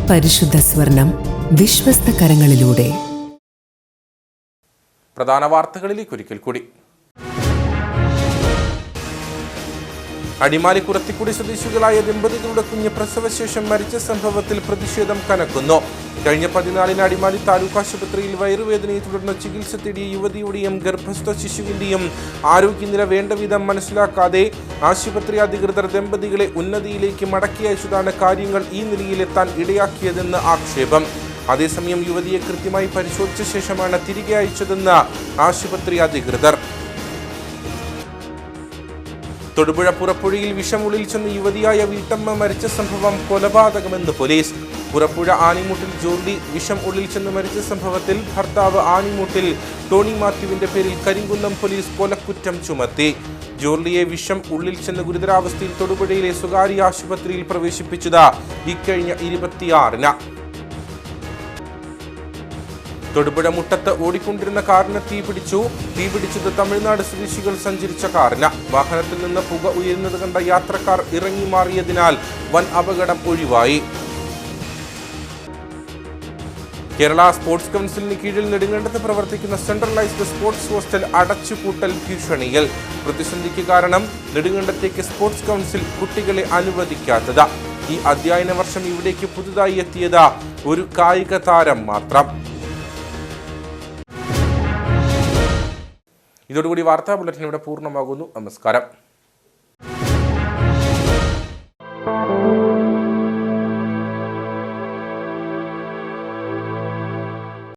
പരിശുദ്ധ സ്വർണം വിശ്വസ്ത കരങ്ങളിലൂടെ. പ്രധാന വാർത്തകളിലേക്ക് ഒരിക്കൽ കൂടി. അടിമാലി കുറത്തിക്കുടി സ്വദേശികളായ ദമ്പതികളുടെ കുഞ്ഞ് പ്രസവശേഷം മരിച്ച സംഭവത്തിൽ പ്രതിഷേധം കനക്കുന്നു. കഴിഞ്ഞ 14-ന് അടിമാലി താലൂക്ക് ആശുപത്രിയിൽ വയറുവേദനയെ തുടർന്ന് ചികിത്സ തേടിയ യുവതിയുടെയും ഗർഭസ്ഥ ശിശുവിന്റെയും ആരോഗ്യനില വേണ്ടവിധം മനസ്സിലാക്കാതെ ആശുപത്രി അധികൃതർ ദമ്പതികളെ ഉന്നതിയിലേക്ക് മടക്കി അയച്ചതാണ് കാര്യങ്ങൾ ഈ നിലയിലെത്താൻ ഇടയാക്കിയതെന്ന് ആക്ഷേപം. അതേസമയം യുവതിയെ കൃത്യമായി പരിശോധിച്ച ശേഷമാണ് തിരികെ അയച്ചതെന്ന് ആശുപത്രി അധികൃതർ. തൊടുപുഴ പുറപ്പുഴയിൽ വിഷമുള്ളിൽ ചെന്ന് യുവതിയായ വീട്ടമ്മ മരിച്ച സംഭവം കൊലപാതകമെന്ന് പോലീസ്. പുറപ്പുഴ ആണിമുട്ടിൽ ജോർലി വിഷം ഉള്ളിൽ ചെന്ന് മരിച്ച സംഭവത്തിൽ ഭർത്താവ് ആണിമുട്ടിൽ ടോണി മാത്യുവിന്റെ പേരിൽ കരിങ്കുന്നം പോലീസ് കൊലക്കുറ്റം ചുമത്തി. ജോർലിയെ വിഷം ഉള്ളിൽ ചെന്ന് ഗുരുതരാവസ്ഥയിൽ തൊടുപുഴയിലെ സ്വകാര്യ ആശുപത്രിയിൽ പ്രവേശിപ്പിച്ചത് ഇക്കഴിഞ്ഞ 26-ന്. തൊടുപുഴ മുട്ടത്ത് ഓടിക്കൊണ്ടിരുന്ന കാറിന് തീപിടിച്ചത് തമിഴ്നാട് സ്വദേശികൾ സഞ്ചരിച്ച കാറിന്. വാഹനത്തിൽ നിന്ന് പുക ഉയരുന്നത് കണ്ട യാത്രക്കാർ ഇറങ്ങി മാറിയതിനാൽ വൻ അപകടം ഒഴിവായി. കേരള സ്പോർട്സ് കൗൺസിലിന് കീഴിൽ നെടുങ്കണ്ടത്ത് പ്രവർത്തിക്കുന്ന സെൻട്രലൈസ്ഡ് സ്പോർട്സ് ഹോസ്റ്റൽ അടച്ചുപൂട്ടൽ ഭീഷണിയിൽ. പ്രതിസന്ധിക്ക് കാരണം നെടുങ്കണ്ടത്തേക്ക് സ്പോർട്സ് കൗൺസിൽ കുട്ടികളെ അനുവദിക്കാത്തത്. ഈ അധ്യയന വർഷം ഇവിടേക്ക് പുതുതായി എത്തിയത് ഒരു കായിക താരം മാത്രം. ഇതോടുകൂടി വാർത്താ ബുള്ളറ്റിൻ ഇവിടെ പൂർണ്ണമാകുന്നു. നമസ്കാരം.